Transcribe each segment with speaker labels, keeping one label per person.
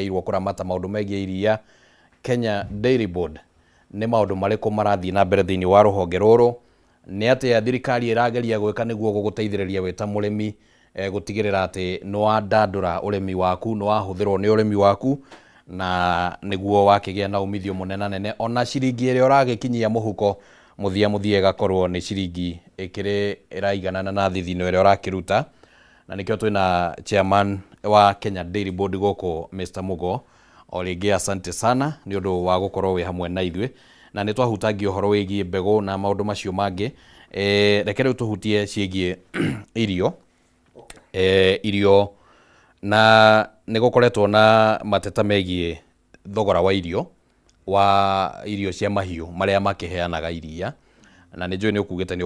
Speaker 1: irwo kuramata maundu megie iriia Kenya Dairy Board nĩ maundu marĩkũ marathiĩ na mbere thĩinĩ wa rũhonge rũrũ, nĩ atĩa thirikari ĩrageria gwĩka nĩguo gũgũteithĩrĩria wĩ ta mũrĩmi gũtigĩrĩra atĩ nĩ wandandũra ũrĩmi waku, nĩ wahũthĩrwo nĩ ũrĩmi waku na nĩguo wakĩgĩa na umithio mũnene nene, ona ciringi ĩrĩa ũragĩkinyia mũhuko muthia ĩgakorwo nĩ ciringi ĩkĩrĩ ĩraiganana na thithino ĩrĩa ũrakĩruta. Na nĩkĩo twĩna chairman wa Kenya Dairy Board gũkũ Mr. Mugo. O rĩngĩ asante sana nĩ ũndũ wa gũkorwo wĩ hamwe na ithuĩ, na nĩ twahutagia ũhoro wĩgiĩ mbegũ na maũndũ macio mangĩ. Reke rĩu tũhutie ciĩgiĩ irio. Irio na nĩ gũkoretwo na mateta megiĩ thogora wa irio cia mahiũ marĩa makĩheanaga iriia, na nĩ njũĩ nĩ ũkugĩte nĩ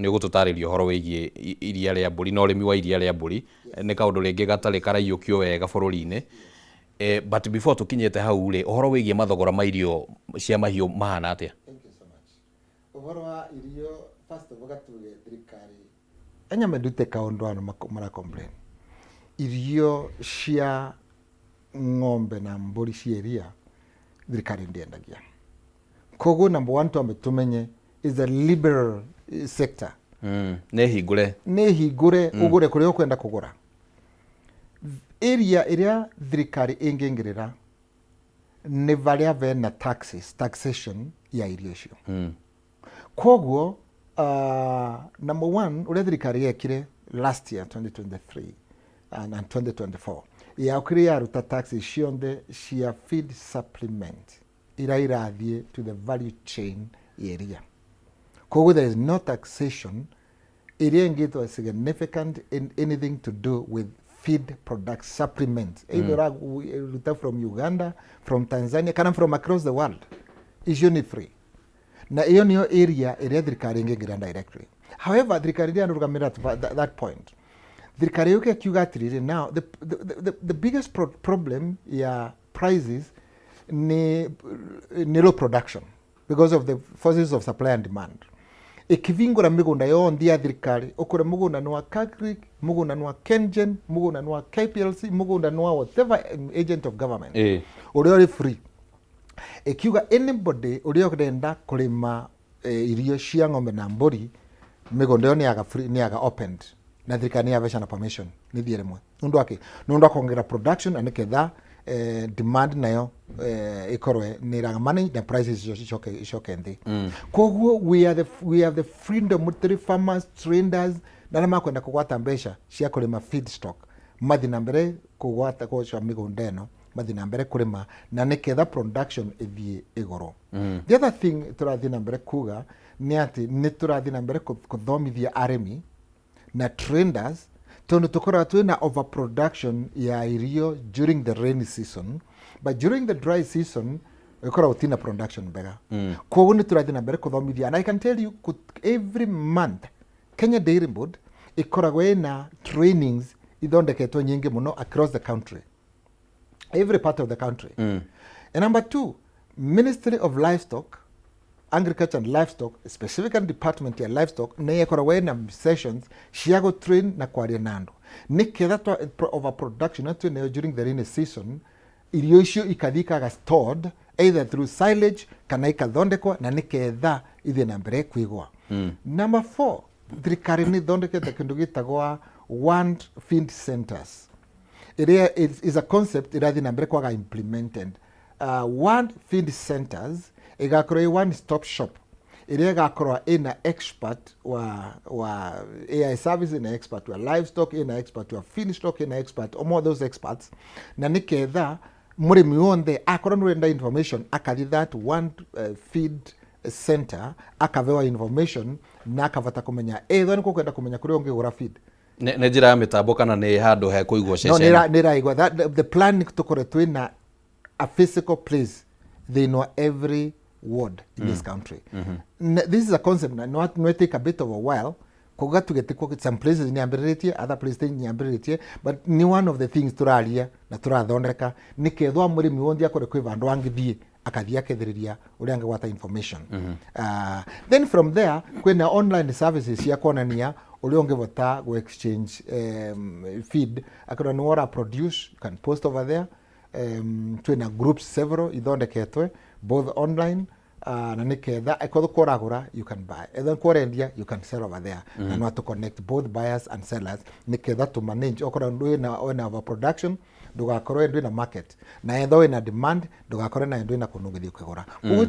Speaker 1: ũgũtũtarĩria ũhoro wĩgiĩ iriia rĩa mbũri na ũrĩmi wa iriia rĩa mbũri. Nĩ kaũndũ rĩngĩ gatarĩ karaiyũkio wega bũrũri-inĩ. But before tukinyĩte hau rĩ, ũhoro wĩgiĩ mathogora ma irio cia mahiũ mahana atĩa?
Speaker 2: Thank you so much. Ũhoro wa irio, first of all, gatuge thirikari enya medute kaundu ano mara complain. Irio cia ng'ombe na mbũri cia iria thirikari ndiendagia. Koguo number one tumenye is a liberal sector.
Speaker 1: Nĩ hingũre
Speaker 2: ũgũre kũrĩa ũkwenda kũgũra. Area ĩrĩa thirikari ĩngĩingĩrĩra nĩ varia vena taxation ya irio icio. Koguo number one ũrĩa thirikari yekire last year 2023 and 2024 yaukire yaruta taxes cionthe cia feed supplement iria irathiĩ to the value chain area. Koguo there is no taxation iria ingĩtwa significant in anything to do with feed product supplements, either from Uganda, from Tanzania, kana from across the world. Icio ni free. Na iyo niyo area area thirikari ingĩingĩra directly. However, thirikari ndianũgamĩrĩra that point. Thirikari yuke akiuga atĩrĩrĩ, now the biggest problem ya prices ni low production because of the forces of supply and demand. Ikivingura migunda yonthe ya thirikari, ukore mugunda nwa Kakrik, mugunda nwa Kengen, mugunda nwa KPLC, mugunda nwa whatever agent of government. Uria uri free. Ikiuga anybody uria urenda kurima irio cia ng'ombe na mburi, migunda yo ni aga opened. Na thirikari ni avesha na permission ni thiere mwe. Nundu akongera production aniketha demand nayo ikorwe ni ragamani the prices ishoke nthi. Koguo we have the freedom with farmers, traders na makwenda kugwata mbeca cia kurima feedstock mathi na mbere kugwata kwa migunda eno mathi na mbere kurima na niketha production ithie igoro. The other thing turathi na mbere kuga ni ati ni turathi na mbere kuthomithia arimi na traders tondu tukoragwo twina overproduction ya irio during the rainy season, but during the dry season ikoragwo tina production mbega. Koguo ni turathi na mbere kuthomithia, and I can tell you every month Kenya Dairy Board ikoragwo ina trainings ithondeketwo nyingi muno across the country, every part of the country. And number two, Ministry of Livestock, Agriculture and Livestock, specifically department ya livestock, na ikoragwo ina sessions cia train na kwaria nando niketha twa overproduction atwene during the rainy season irio icio ikathikaga stored either through silage kana ikathondekwa na niketha ithie na mbere kwigwa. Number 4, thirikari ni thondekete kindu gitagwa one feed centers. It is a concept irathi na mbere kwaga implemented. One feed centers igakorwo one stop shop iria igakorwo ina expert wa AI service, ina expert wa livestock, ina expert wa feedstock, ina expert all those experts, na niketha murimi wonde akorwo nurenda information akathi that one feed center akavewa information na akavata kumenya either ni kwenda kumenya kuri ungigura feed
Speaker 1: ne njira ya mitambo kana ni handu he kuigwo ceceni.
Speaker 2: No ni raigwa that the plan tukore twina a physical place they know every ward in this country. This is a concept that no take a bit of a while kuga tugetikwo some places ni ambiritie, other places ni ambiritie, but ni one of the things turaria na turathondeka nikethwa murimi wondi akore kwi vandu angithie akathia kethiriria uri angewata information. Then from there kwena online services ya kuonania uri ungevota go exchange feed akora ni wara produce, you can post over there. twina groups several ithondeketwe both online na niketha eko kũragũra you can buy etha kũrendia you can sell over there na no to connect both buyers and sellers niketha to manage okora ndwina overproduction ndugakorwo ndwina market na etha wina demand ndugakorwo na ndwina kunugithio kugura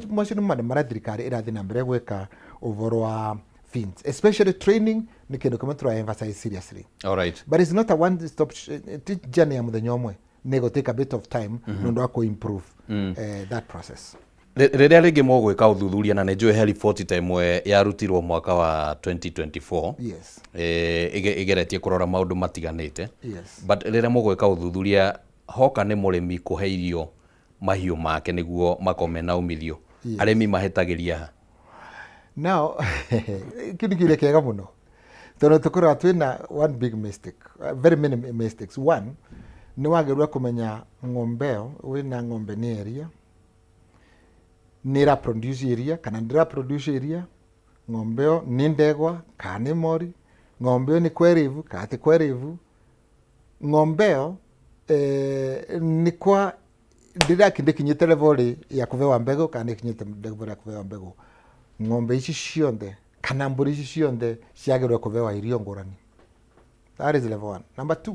Speaker 2: mocio nĩ maũndũ marĩa thirikari ĩrathiĩ na mbere gwĩka ũhoro wa fins especially training ni kindu kimwe tura emphasize seriously.
Speaker 1: All right.
Speaker 2: But it's not a one stop journey ya muthenya umwe, nego take a bit of time nundu ako improve that process.
Speaker 1: Rĩrĩa rĩngĩ mũgwĩka ũthuthuria na nĩnjũĩ he report ta ĩmwe yarutirwo mwaka wa 2024
Speaker 2: yes
Speaker 1: igeretie kũrora maũndũ matiganĩte
Speaker 2: yes
Speaker 1: but rĩrĩa mũgwĩka ũthuthuria hoka nĩ mũrĩmi kũhe irio mahiũ make nĩguo makome na umithio arĩmi mahĩtagĩria ha
Speaker 2: now kindu kile kega muno tono tukora twina one big mistake very many mistakes. One ni wagerwa kumenya ngombeo wina ngombe ni area nira produce area kana ndira produce area ngombeo ni ndegwa kana mori ngombeo ni kwerevu kati kwerevu ngombeo ni kwa ndira kinde kinyite level ya kuvewa mbego kana kinyite level ya kuvewa mbego ngombe ici cionde kana mburi ici cionde ciagirwo kuvewa irio ngurani. That is level 1. Number 2,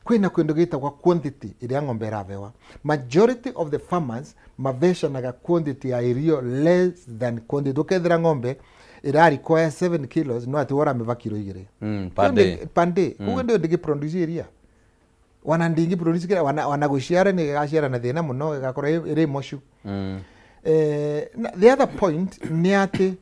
Speaker 2: kwina kwendo gita kwa quantity iria ngombe ravewa. Majority of the farmers maveshanaga quantity ya irio less than quantity. Ukethira ngombe ira require 7 kilos no ati wora meva kilo igire pande kuko ndio ndigi produce iria wana ndingi produce kira wana gushiara ni gashiara na thina muno gakora ire moshu. The other point ni ati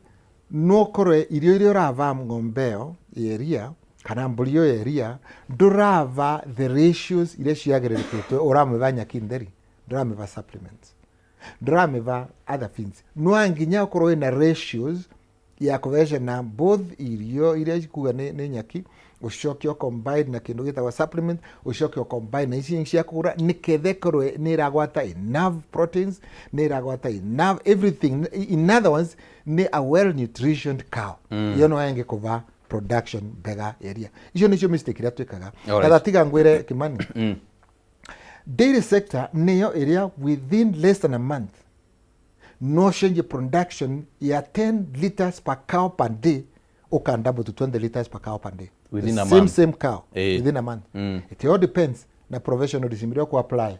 Speaker 2: no korwe irio rava ngombeo area kana mburi area ndurava the ratios ile ciagerereketwe urameva nyakinderi ndurameva supplements ndurameva other things no anginya korwo na ratios ya kuvesha na both irio ile kuga ne nyaki ushokyo combine na kindu gitagwa supplement ushokyo combine na ici cia kugura nikethe korwo ni iragwata enough proteins ni iragwata enough everything in other words ni a well nutritioned cow you know yange kuva production bega area icio nicio mistake ria twikaga kada tiga ngwire Kimani dairy sector niyo area within less than a month no change production ya 10 liters per cow per day can double to 20 liters per cow per day
Speaker 1: within a month.
Speaker 2: Same cow within a month. It all depends na professional disimiro ku apply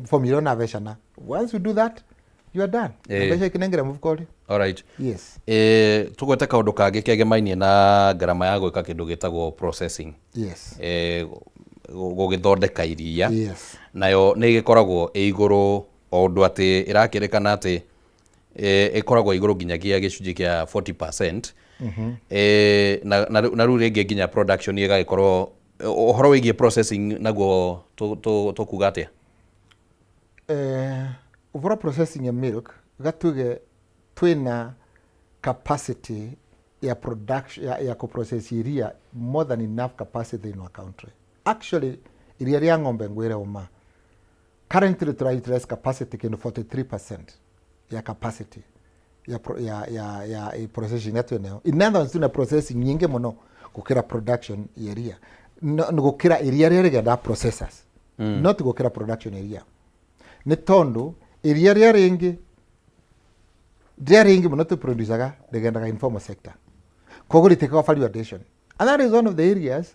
Speaker 2: formula na veshana. Once you do that you are done. Besha kinengera move call.
Speaker 1: All right.
Speaker 2: Yes.
Speaker 1: Tugwete kaundu kangi kegemainie na garama ya gwika kindu gitagwo processing.
Speaker 2: Yes.
Speaker 1: Gugithondeka iriia.
Speaker 2: Yes.
Speaker 1: Nayo ni gikoragwo iguru o undu ati irakirekana ati ikoragwo iguru nginyagia gicunji kia 40%. Na rĩu rĩngĩ nginya production ĩgagĩkorwo ũhoro wĩgiĩ processing naguo tũkuga atĩa?
Speaker 2: Ũhoro processing ya milk gatuge twina capacity ya production ya kuprocess iria more than enough capacity in our country. Actually iria ria ng'ombe ngwire uma currently try capacity kinu 43% ya capacity ya processing yetu eneo. In other words, tuna processing nyingi muno gukira production area. No gukira area rĩrĩa processors. Not gukira production area. Ni tondu area rĩngĩ muno tu producaga rigendaga informal sector. Koguo ritikaga value addition. And that is one of the areas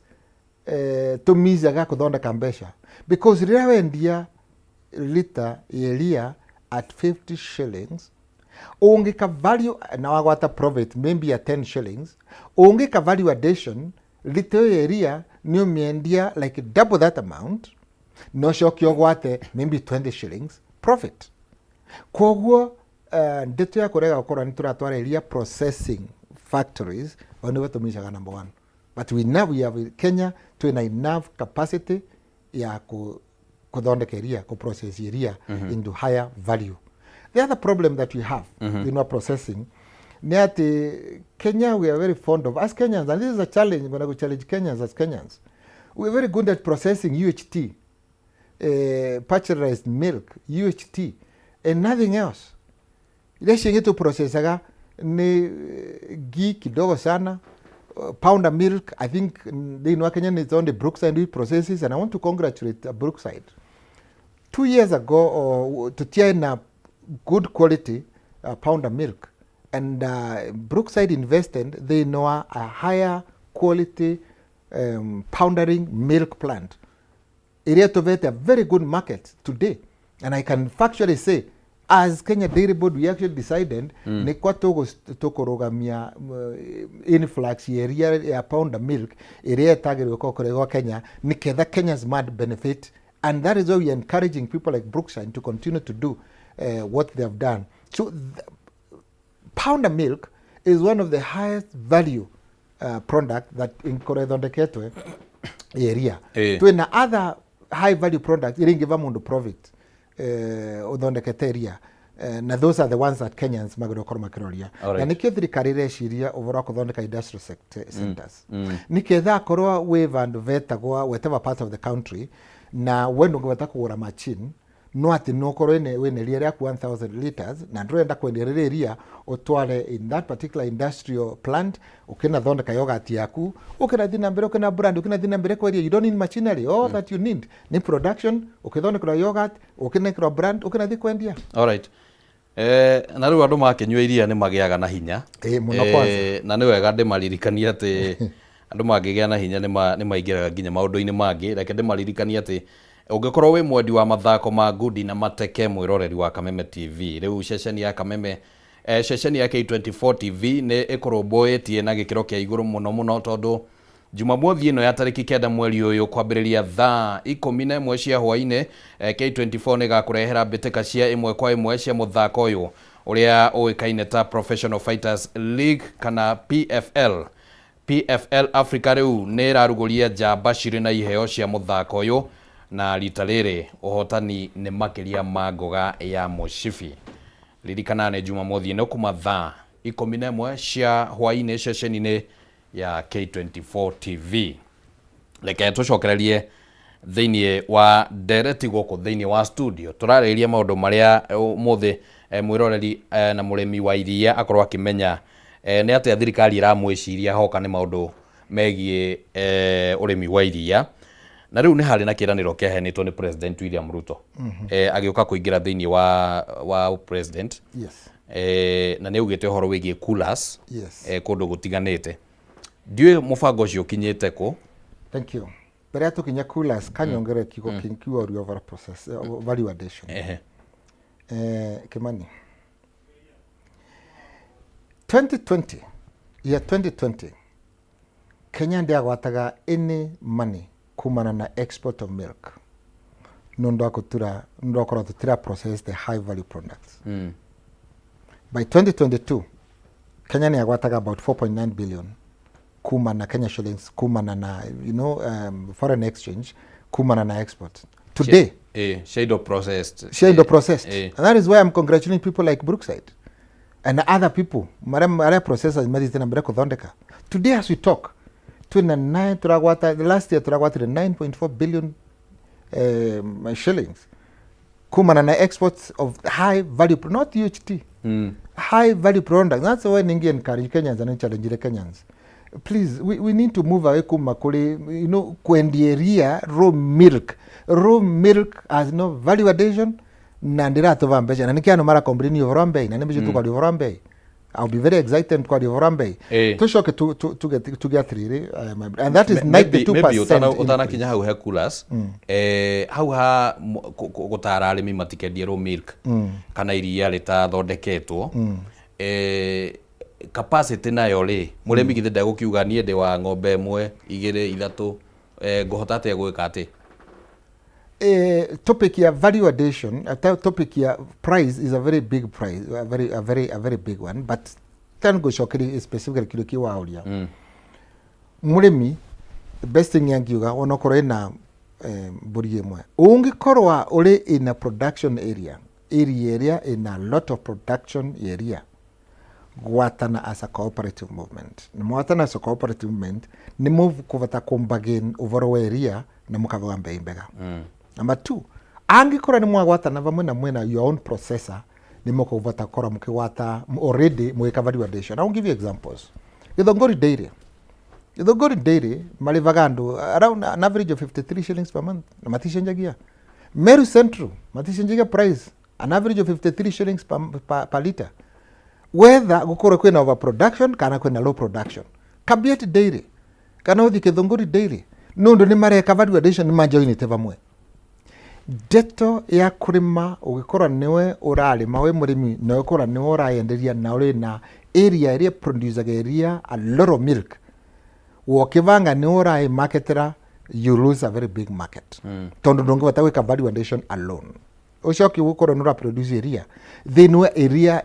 Speaker 2: tumizaga kuthondeka mbeca because rĩrĩa wendia liter area at 50 shillings ungika value na wagwata profit maybe at 10 shillings ungika value addition liter area ni umiendia like double that amount no shokyo gwate maybe 20 shillings profit koguo ndeto ya kurega gukora ni turatwara area processing factories oni watumishaga number 1 but we have Kenya to enough capacity ya kuthondeka area ku process area into higher value. The other problem that we have in our processing, Kenya, we are very fond of, as Kenyans, and this is a challenge when I go challenge Kenyans as Kenyans, we are very good at processing UHT, pasteurized milk, UHT, and nothing else. Ile shingi tu processaga ni ghee kidogo sana, pounder milk. I think they know Kenya is on the Brookside processes, and I want to congratulate Brookside. 2 years ago tutia na good quality pounder milk, and Brookside invested, they know a higher quality poundering milk plant. Iriia Tovete a very good market today, and I can factually say as Kenya Dairy Board we actually decided ni kwa tokorogamia influx ya pounder milk iriia tagirwe kwa Kenya ni ketha Kenya's mad benefit, and that is why we are encouraging people like Brookside to continue to do what they have done. So pounder milk is one of the highest value product that in Koredondeketwe area. To in other high value products iringiva mundu profit udondekete area. Na those are the ones that Kenyans magorokoro makiroria. Na nikio thirikari reciria ovora kuthondeka industrial centers. Niketha korwa wave and vetagwa whatever part of the country na wendo ngweta kugura machine no ati no korwo wene ria rya 1000 liters na ndurenda kwendereria ria utware in that particular industrial plant ukina thondeka yogurt yaku ukina thina mbere ukina brand ukina thina mbere kwa ria, you don't need machinery, all that you need ni production ukithondeka yogurt ukina kira brand ukina thi kwendia.
Speaker 1: All right. Na riu andu makenywa iria ni magiaga na hinya
Speaker 2: muno kwanza
Speaker 1: na ni wega ndimaririkania ati andu mangigia na hinya ni maingiraga nginya maundu-ini mangi, reke ndimaririkania ati ungikorwo wi mwendi wa mathako ma ngudi na mateke mwiroreri wa Kameme TV, riu ceceni ya Kameme ceceni ya K24 TV ni ikurumbuitie na gikiro kia iguru muno tondu Jumamothi ino ya tariki 9 mweri uyu kwambiriria thaa 11 cia hwaini K24 ni gakurehera mbitika cia imwe kwa imwe cia muthako uyu uria uikaine ta Professional Fighters League kana PFL Africa. Riu ni raruguria njamba ciri na iheo cia muthako uyu na rita riri uhotani ni makiria ma ngoga ya Mushifi. Lirikanane Jumamothi ino kuma thaa 11 cia hwaini ceceni-ini ya K24 TV. Leke tucokererie thiini wa direct goko thiini wa studio turariria maundu maria muthi mwiroreri na murimi wa iriia akorwo akimenya ni ati thirikari iramwiciria hoka ni maundu megie urimi wa iriia. Na riu ni hari na kiraniro kiahenitwo ni President William Ruto agiuka kuingira thiini wa president.
Speaker 2: Yes.
Speaker 1: Na ni ugite horo wigie coolers.
Speaker 2: Yes.
Speaker 1: Kundu gutiganite. Ndiwe mubango ucio kinyite ku?
Speaker 2: Thank you. Berea tukinya coolers kanyongere kiko kinkiwa uri over process value addition. Kimani 2020 Kenya ndia gwataga any money kumana na export of milk ndo akora tutira process the high value products. By 2022 Kenya ni agwataga about 4.9 billion kumana Kenya shillings kumana na foreign exchange kumana na export. Today
Speaker 1: shade of processed.
Speaker 2: And that is why I'm congratulating people like Brookside and other people mara processors medicine mbere kuthondeka. Today as we talk 29 turagwata last year turagwata 9.4 billion shillings kumana na exports of high value, not UHT, high value products. That's why ningi encourage Kenyans and challenge Kenyans. Please, we need to move away kumakuli, kuendieria raw milk. Raw milk has no value addition. Na ndira tova mbeja na nikiano mara kombrini yorambe na nimbe kwa yorambe. I'll be very excited kwa yorambe. To shock to get really and that is 92%.
Speaker 1: Maybe utana kinya hau he coolers. Hau ha gutara arimi matikendi raw milk kana iriia ritathondeketwo. Capacity nayo ri murimi githe ndagukiuga nie ndi wa ng'ombe imwe igire ithatu nguhota atia gwika ati
Speaker 2: topic ya value addition, topic ya price is a very big price, a very big one, but can go shokiri specifically kilo kiwa aulia. Murimi the best thing yangiuga onokoro ina buri imwe ungikorwa uri in a production area in a lot of production area gwatana as a cooperative movement. Mwatana as a cooperative movement ni move kuvata kumbagain overall area na mukava mbei mbega. Number 2, angikora ni mwagwatana vamwe na mwena your own processor ni mukuvata kora mukiwata already mweka value addition. I'll give you examples. Githongori dairy malivagando around an average of 53 shillings per month na matishenjagia. Meru Central matichinjiga price an average of 53 shillings per liter. Whether gukore kwina overproduction kana kwina low production. Kabiet dairy kana uthi Kithunguri dairy nundu ni mareka value addition ni majoinite vamwe. Deto ya kurima ugikorwa niwe urarima we murimi na ugikorwa niwe urayenderia na uri na area area producer area a lot of milk wokivanga niwe urai marketera you lose a very big market tondu ndungivota gwika value addition alone ucoki gukorwa nura produce area then area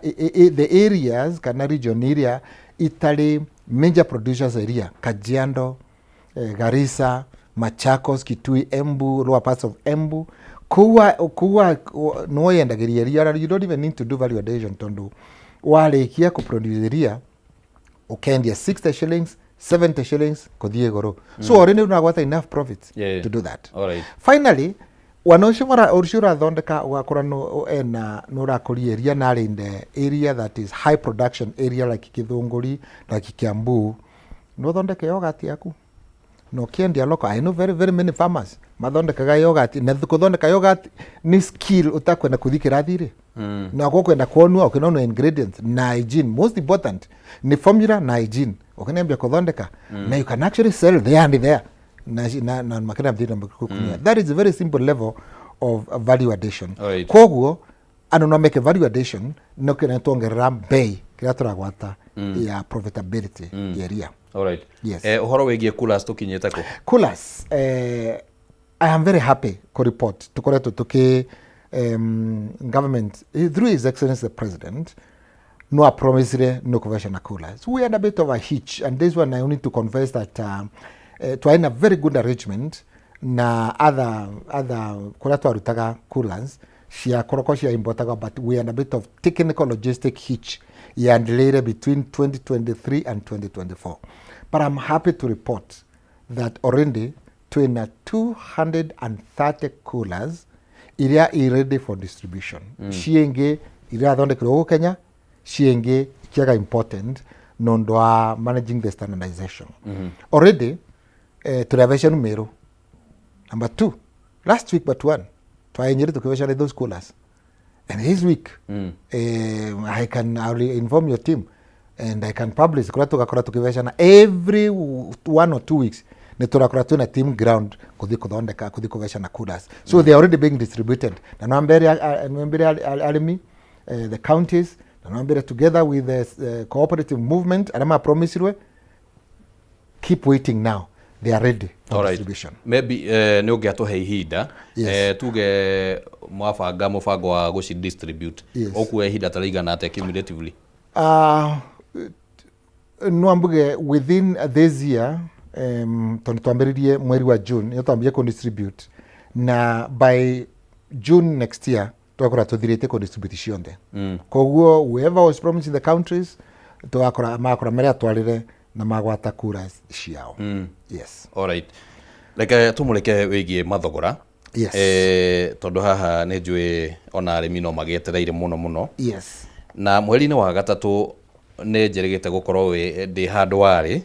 Speaker 2: the areas kana region area itali major producers area Kajiado, Garissa, Machakos, Kitui, Embu, lower parts of Embu. Kuwa no yendagiria ria, you don't even need to do value addition tondu warikia ku produce ria ukendia 60 shillings 70 shillings kuthie goro so already unagwata enough profits to do that.
Speaker 1: All right.
Speaker 2: Finally wanoshimara urshura thondeka wakora no ena nura kurieria na in the area that is high production area like Kithunguri like Kiambu no thondeka yogurt yaku no kiendia loko. I know very many farmers mathondekaga yogurt na kuthondeka yogurt ni skill utakwenda kuthikira thiri na kwenda kuonua ukinona ingredients na hygiene most important ni formula na hygiene ukinembia kuthondeka na you can actually sell there and there na makina mthira mkukunia. That is a very simple level of value addition.
Speaker 1: Right.
Speaker 2: Koguo no make value addition no kina tuongerera bei kira turagwata ya profitability area.
Speaker 1: All right.
Speaker 2: Yes.
Speaker 1: Uhoro wegie coolers tukinyete ko.
Speaker 2: Coolers I am very happy to report tukoretwo tuki government through His Excellency the President no promised no conversion coolers. We had a bit of a hitch and this one I need to confess that to in a very good arrangement na other kuratwa arutaga coolers cia koroko cia importaga but we had a bit of technical logistic hitch and later between 2023 and 2024. But I'm happy to report that already 230 coolers iria ready for distribution. Cienge iria thondekirwo guku Kenya, cienge kiaga important nondo wa managing the standardization. Already turavation Meru. Number 2, last week but one, twaenyere tukivation those coolers. And this week, I will inform your team and I can publish kura tukivation every 1 or 2 weeks. Niturakora tuna team ground kuthi kuvation coolers. So they are already being distributed. Na nwambere alimi the counties, na nwambere together with the cooperative movement, alama promise we keep waiting now. They are ready for distribution.
Speaker 1: Maybe ni ungiatuhe ihinda tuge mwabanga mubango wa guci distribute okuwe ihinda taraigana ate cumulatively
Speaker 2: nwambuge within this year twambiririe mweri wa June nio twambie ku distribute na by June next year twakora tuthirite ku distribute cionde koguo whoever was promising the countries twakora makora meria twarire na magwata coolers ciao. Yes.
Speaker 1: All right. Like tumureke wigie mathogora.
Speaker 2: Yes.
Speaker 1: Tondu haha ni njui ona arimi no magietereire muno.
Speaker 2: Yes.
Speaker 1: Na mweri-ini wa gatatu ni njerigite gukorwo wi ndi handu wari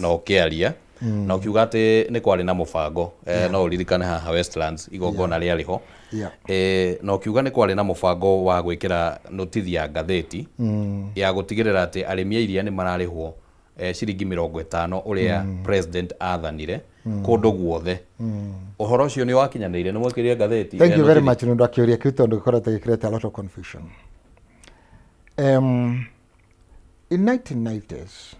Speaker 1: na ukiaria na ukiuga ati ni kwari na mubango no uririkane haha Westlands igongona riari ho na ukiuga ni kwari na mubango wa gwikira notithi ya ngatheti ya gutigirira ati arimi a iria ni mararihwo ciringi 50 uria president athanire kundu guothe uhoro ucio ni wakinyanire ni mwekirie ngatheti.
Speaker 2: Thank you very much nundu akiuria kiu tondu gikorete gikirete a lot of confusion. In 1990s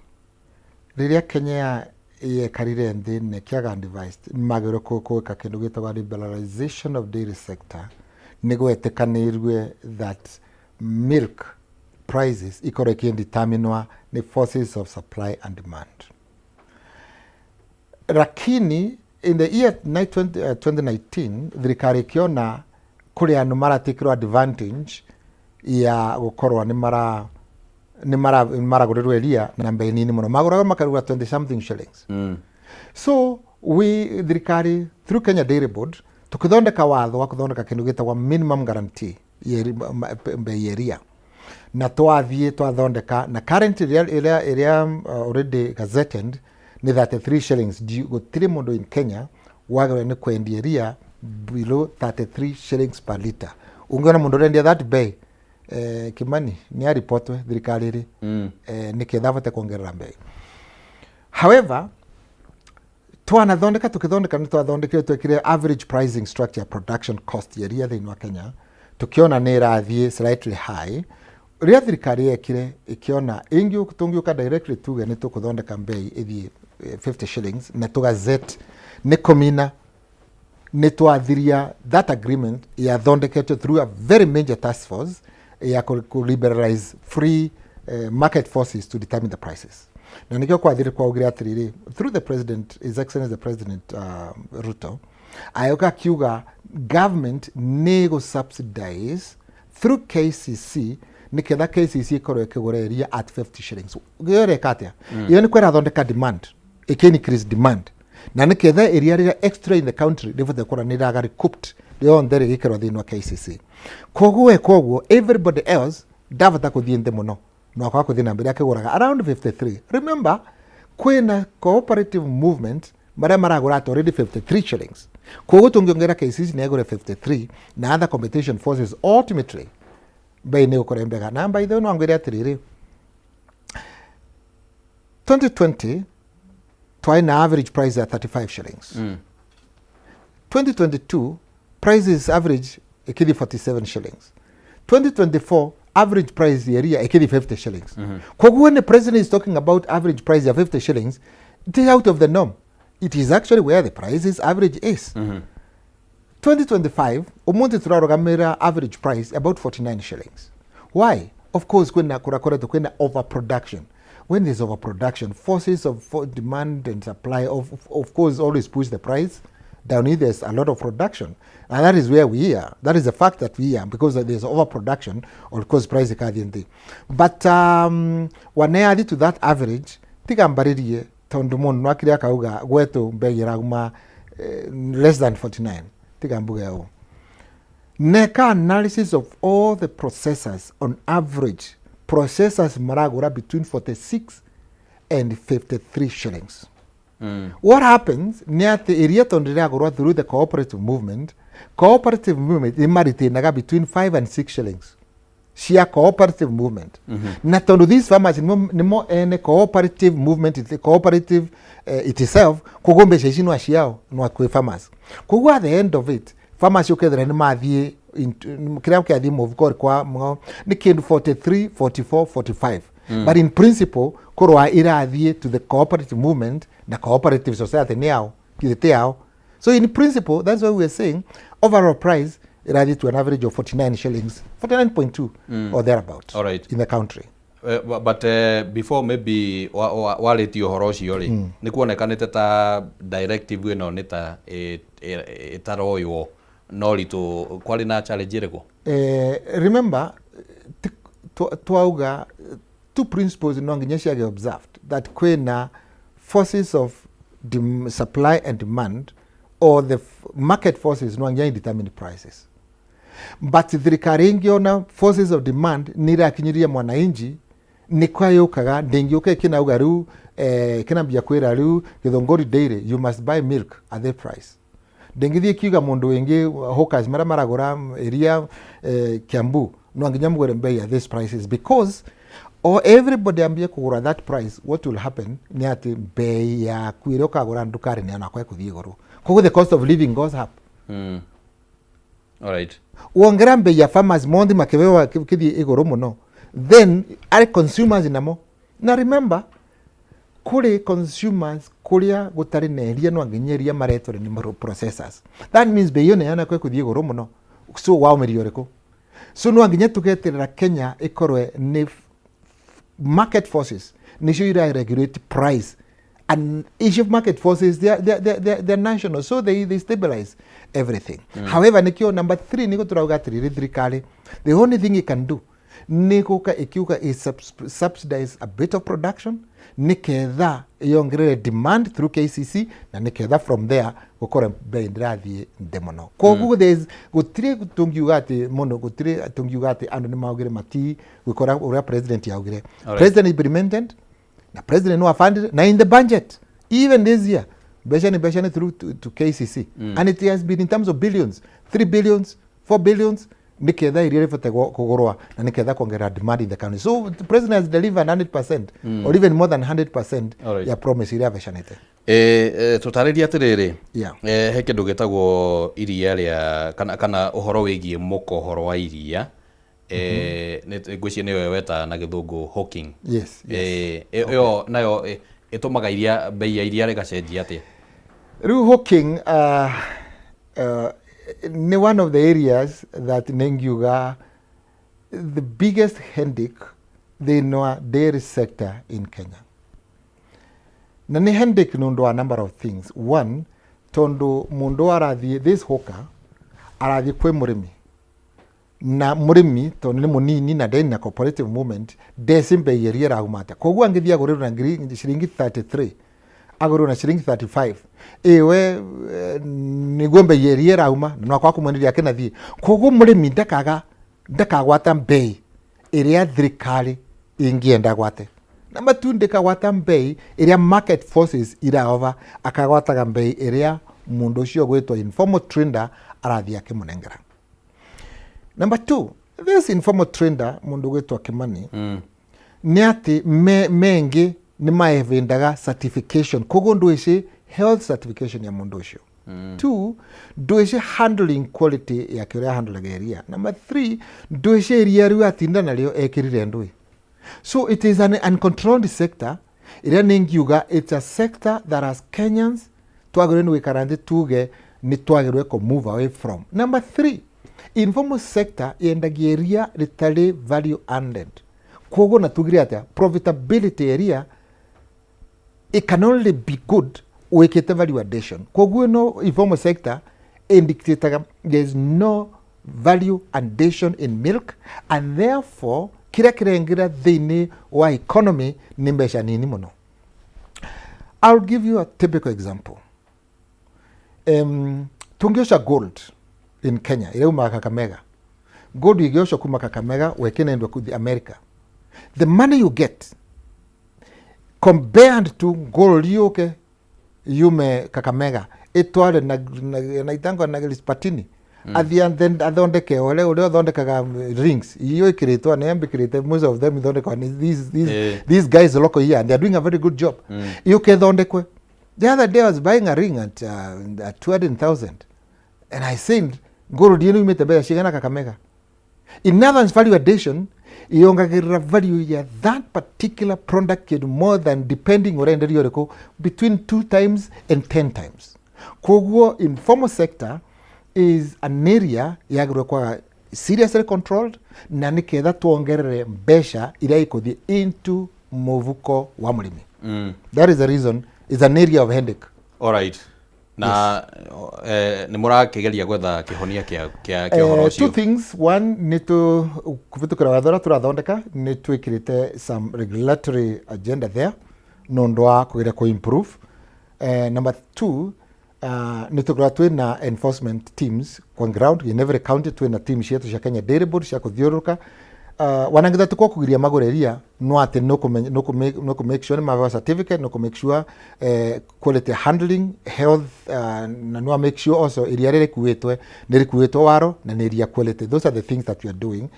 Speaker 2: riria Kenya yekarire nthi nekiaga devised magero kuka kindu gitagwa liberalization of dairy sector nigwetekanirwe that milk prices ikoreke determinwa ni forces of supply and demand. Lakini in the year 2019 thirikari kiona kuri anu maratikirwa advantage ya gukorwa ni maragurirwa iria na mbei nini muno maguraga makaruga 20 something shillings. So we thirikari through Kenya Dairy Board tukithondeka watho wa kuthondeka kindu gitagwa minimum guarantee mbei iria na twathie twathondeka na currently area already gazetted ni 33 shillings gutiri mundu in Kenya wagera ni kwendia iria below 33 shillings per litre. Ungiona mundu rendia that bei Kimani ni aripotwe thirikari ri niketha vote kuongerera bei. However, tukithondeka nitwathondekire twekire average pricing structure production cost ya iria thiini wa Kenya, tukiona ni irathie slightly high. Ria thirikari yekire ikiona tungiuka directly tuge ni tukuthondeka bei ithie 50 shillings na tugazet ni komina ni twathiria that agreement yathondeketwe through a very major task force ya liberalize free market forces to determine the prices. Na nikio kwathiri kwa ugira atiriri through the president, his excellency the president Ruto, ayoka kiuga government nego subsidize through KCC niketha KCC ikorwo ikigura iria at 50 shillings. Gire katia iyo ni kwera thondeka demand, can increase demand, na niketha iria rira extra in the country rivuthe kora ni raga recouped rio ndere gikero thini wa KCC. Koguo everybody else davata kuthie nthi muno no kwa kuthina mbere akiguraga around 53. Remember, kwina cooperative movement maragura at already 53 shillings. Koguo tungiongera KCC ni agure 53 na other competition forces ultimately bei ni ukora mbega. Na by the way no angwire atiriri 2020 twaina average price at 35 shillings. 2022 prices average ikidi 47 shillings. 2024 average price area ikidi 50 shillings. When the president is talking about average price of 50 shillings, it is out of the norm. It is actually where the prices average is. 2025 umonte turarogamira average price about 49 shillings. Why? Of course kwena kwena overproduction. When there's overproduction, forces of demand and supply of course always push the price down. If there's a lot of production, and that is where we are. That is the fact that we are, because there's overproduction, of course price ikadindi. But wanea to that average, tigambaririe tondumun wakiri akauga gwetu mbegi raguma less than 49. Tigambuga yao. Neka analysis of all the processors on average, processors maragura between 46 and 53 shillings. What happens near the area through the cooperative movement imaritenaga between 5 and 6 shillings. Shia cooperative movement. Na tondo these farmers nimo ene cooperative movement, the cooperative itself kugombe shishino ashiao no kwe farmers. Kugu at the end of it, farmers yokedra ni mathie kira mkiathi move kwa ni kindu 43, 44, 45. But in principle korwa irathie to the cooperative movement na cooperative society niao kidete. So in principle, that's why we're saying overall price irathie to an average of 49 shillings, 49.2 or thereabouts. All right. In the country.
Speaker 1: But before maybe waleti uhoro ucio ri ni kuonekanite ta directive ino ni ta itaroyo no ritu kwali na challenge riko.
Speaker 2: Remember twauga two principles no nginya get observed, that kwena forces of supply and demand, or the market forces no nginya determine prices. But thirikari ingiona forces of demand nira kinyiria mwananchi ni kwa yokaga ndengioke kinauga ru kinambia kwira ru Githongori Dairy you must buy milk at the price. Ndengithie kiuga mundu wengi hawkers maragura area Kiambu no nginya mugore mbei at these prices, because or everybody ambia kugura that price. What will happen ni ati bei ya kwiroka gura ndukari ni anakwa kuthie goro, koguo the cost of living goes up.
Speaker 1: All right.
Speaker 2: Uongera mbei ya farmers mondi makewewa kithie igoro muno, then are consumers inamo. Na remember kuri consumers kuria gutari neria no nginyeria maretore ni processors. That means bei yone anakwa kuthie goro muno, so wao merioreko. So no nginya tugeterera Kenya ikorwe ni market forces nisho ira regulate price, and each of market forces they're national, so they stabilize everything. However, nikio number 3 niko turauga thirikari, the only thing it can do nikuka ikiuka is subsidize a bit of production, niketha yongere demand through KCC, na niketha from there gukora bei ndirathie ndemono. Koguo there's gutire tungiugate mono, gutire tungiugate andu ni maugire mati gukora ura president yaugire. President implemented na president no funded na in the budget even this year mbeca ni through to KCC and it has been in terms of billions, 3 billions, 4 billions niketha iria ribate kugurwa na niketha kuongerera demand in the country. So the president has delivered 100% or even more than 100% ya promise iria avecanite.
Speaker 1: Tutariria atiriri
Speaker 2: he
Speaker 1: kindu gitagwo iriia ria kana uhoro wigie mukohoro wa iriia ngwiciria niyo weta na githungu hawking.
Speaker 2: Yes.
Speaker 1: Yo nayo itumaga iria bei ya iria rigacenjia atia?
Speaker 2: Riu hawking ni one of the areas that nengiuga the biggest headache thĩinĩ wa dairy sector in Kenya. Na ni headache nundu wa number of things. One, tondu mundu arathie this hawker arathie kwi murimi na murimi tondu ni munini na ndeni na cooperative movement desimbe iria raumata koguo angithia agurira na shilingi 33 agurira na shilingi 35 ewe niguo mbei iria rauma na kwa kumwenderia kinathie koguo murimi ndakagwata mbei iria thirikari ingienda gwate na matundika gwata mbei iria market forces iraova akagwataga mbei iria mundu ucio gwitwa informal trader arathia kimunengera. Number 2, this informal trader mundu gwitwa Kimani ni ati mengi ni maevindaga certification koguo nduici health certification ya mundu ucio. 2, nduici handling quality ya kiria handle area. Number 3, nduici iria riu atinda nario ekirire ndui. So it is an uncontrolled sector. Iria ningiuga it's a sector that as Kenyans twagirwe ni wikarandi tuge ni twagirwe ko move away from. Number 3, informal sector yendagia iria ritari value added. Koguo na tugire atia profitability area it can only be good wikite value addition. Koguo no informal sector indicator there is no value addition in milk and therefore kira kirengira thini wa economy ni mbeca nini muno. I'll give you a typical example. Tungiosha gold in Kenya ile uma Kakamega. Gold igiosha kuma Kakamega wekene ndo ku America. The money you get compared to gold yume Kakamega etwale na itango na Patini. At the end then athondeke ole athondekaga rings iyo ikiritwa na ambikirite most of them athondeka these guys local here and they are doing a very good job. Iyo kethondekwe. The other day I was buying a ring at 200,000 and I said gold yenu imete baya shigana Kakamega. In other value addition iyongagirira value ya that particular product kid more than depending on enderi yoreko between 2 times and 10 times. Koguo informal sector is an area yagirwe kwa seriously controlled na niketha tuongerere mbeca iria ikuthie into muvuko wa murimi. That is the reason is an area of headache.
Speaker 1: All right. Na ni murakigeria gwetha kihonia kia horo ucio.
Speaker 2: Two things. One, ni tu kuvitukira wathora turathondeka ni twikirite some regulatory agenda there nondu wa kugira ku improve. Number 2, ni tukira twina enforcement teams kwa ground in every county, twina team cietu cia Kenya Dairy Board cia kuthiuruka wanangitha tukwa kugiria magureria no ati no ku make sure ma certificate no ku make sure quality handling health na no make sure also iria rikuitwe waro na iria quality. Those are the things that we are doing.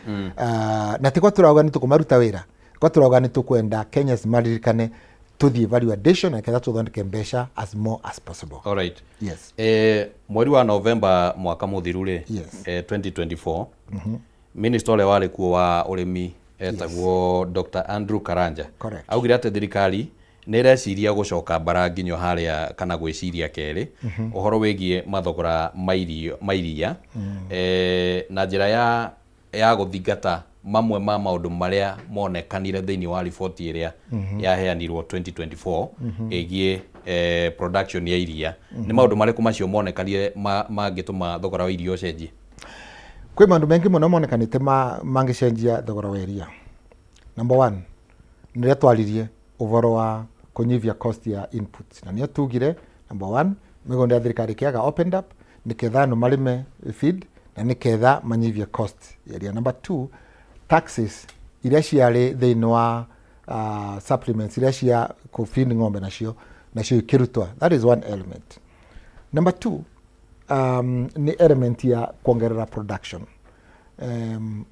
Speaker 2: Na tikwa turauga ni tukumaruta wira kwa turauga ni tukwenda Kenya's maririkane to the value addition and ketha tuthondeke mbeca as more as possible.
Speaker 1: All right.
Speaker 2: Yes.
Speaker 1: Mweri wa November mwaka muthiru ri 2024 Minister ole wale kuo wa urimi etagwo Dr. Andrew Karanja augire ati thirikari ni ireciria gucoka bara nginyo haria kana gwiciria keri uhoro wigie mathogora mairia na njira ya guthingata mamwe ma maundu maria monekanire thiini wa report iria yaheanirwo 2024 egie production ya iria ni maundu mariku macio monekanire mangituma thogora wa irio cenjie.
Speaker 2: Kwi mandu mengi muno monekanite mangicenjia thogora wa iria. Number 1, niria twaririe uvoro wa kunyivia cost ya inputs na niyo tugire number 1 migonda ya thirikari kiaga opened up niketha no marime feed na niketha manyivia cost ya iria. Number 2, taxes iria ciari thiini wa supplements iria cia ku feed ng'ombe nacio nacio ikirutwa. That is one element. Number 2, ni element ya kuongerera production.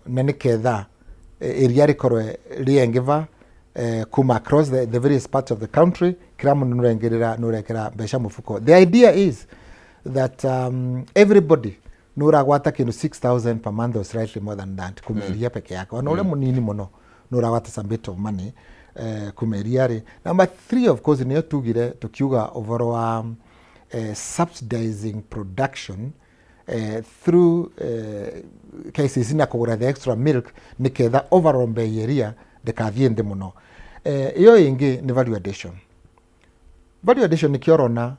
Speaker 2: Na niketha iria rikorwe riengiva kuma across the various parts of the country, kira mundu nurekera mbeca mufuko. The idea is that everybody nuragwata kindu 6,000 per month or slightly more than that kumeria peke yake. Ona ule munini muno nuragwata some bit of money kumeria ri. Number 3, of course, niyo tugire tukiuga overall subsidizing production through cases na kugura the extra milk niketha overall bei area ndikathiende muno. Iyo ingi ni value addition. Value addition ni kiorona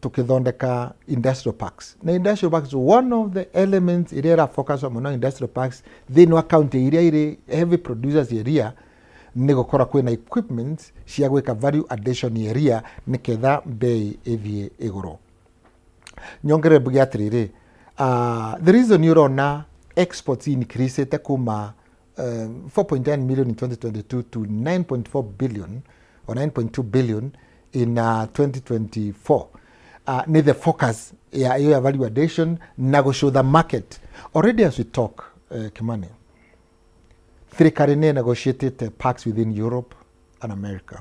Speaker 2: tukithondeka industrial parks. Na industrial parks, one of the elements iria focus on muno industrial parks thini wa county iria iri heavy producers area ni gukora kwina equipment cia gwika value addition area niketha bei ithie iguru. Nyongere bugi atiriri, the reason urona exports increase kuma 4.9 million in 2022 to 9.4 billion or 9.2 billion in 2024. Need the focus ya value addition na go show the market. Already as we talk, Kimani, thirikari ne negotiated parks within Europe and America.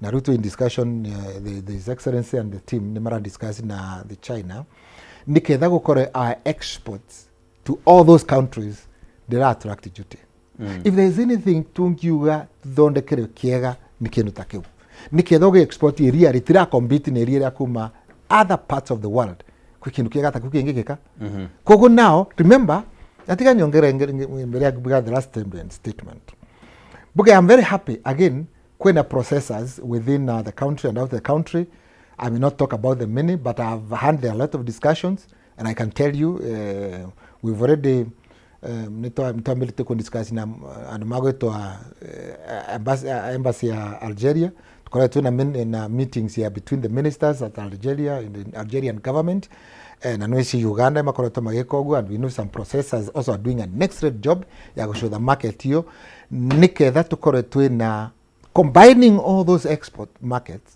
Speaker 2: Naruto in discussion, His Excellency and the team, nemara discussing na the China. Niketha gukore our exports to all those countries, they are attractive duty. If there is anything tungiuga thondekere kiega ni kindu ta kiu. Niketha ge export iria ritira compete na iria kuma other parts of the world. Kwi kindu kiega ta kukingikika. Kogo now, remember, atika nyongere mbere ya the last statement. But I'm very happy again when processors within the country and out of the country. I will not talk about the many, but I've had a lot of discussions, and I can tell you we've already nitambili discuss na mago to embassy ya Algeria. Tukora tuna meetings here between the ministers at Algeria in the Algerian government and anwesi Uganda makora to magekogo, and we know some processors also are doing an excellent job ya go show the market hiyo niketha tukore tuna combining all those export markets.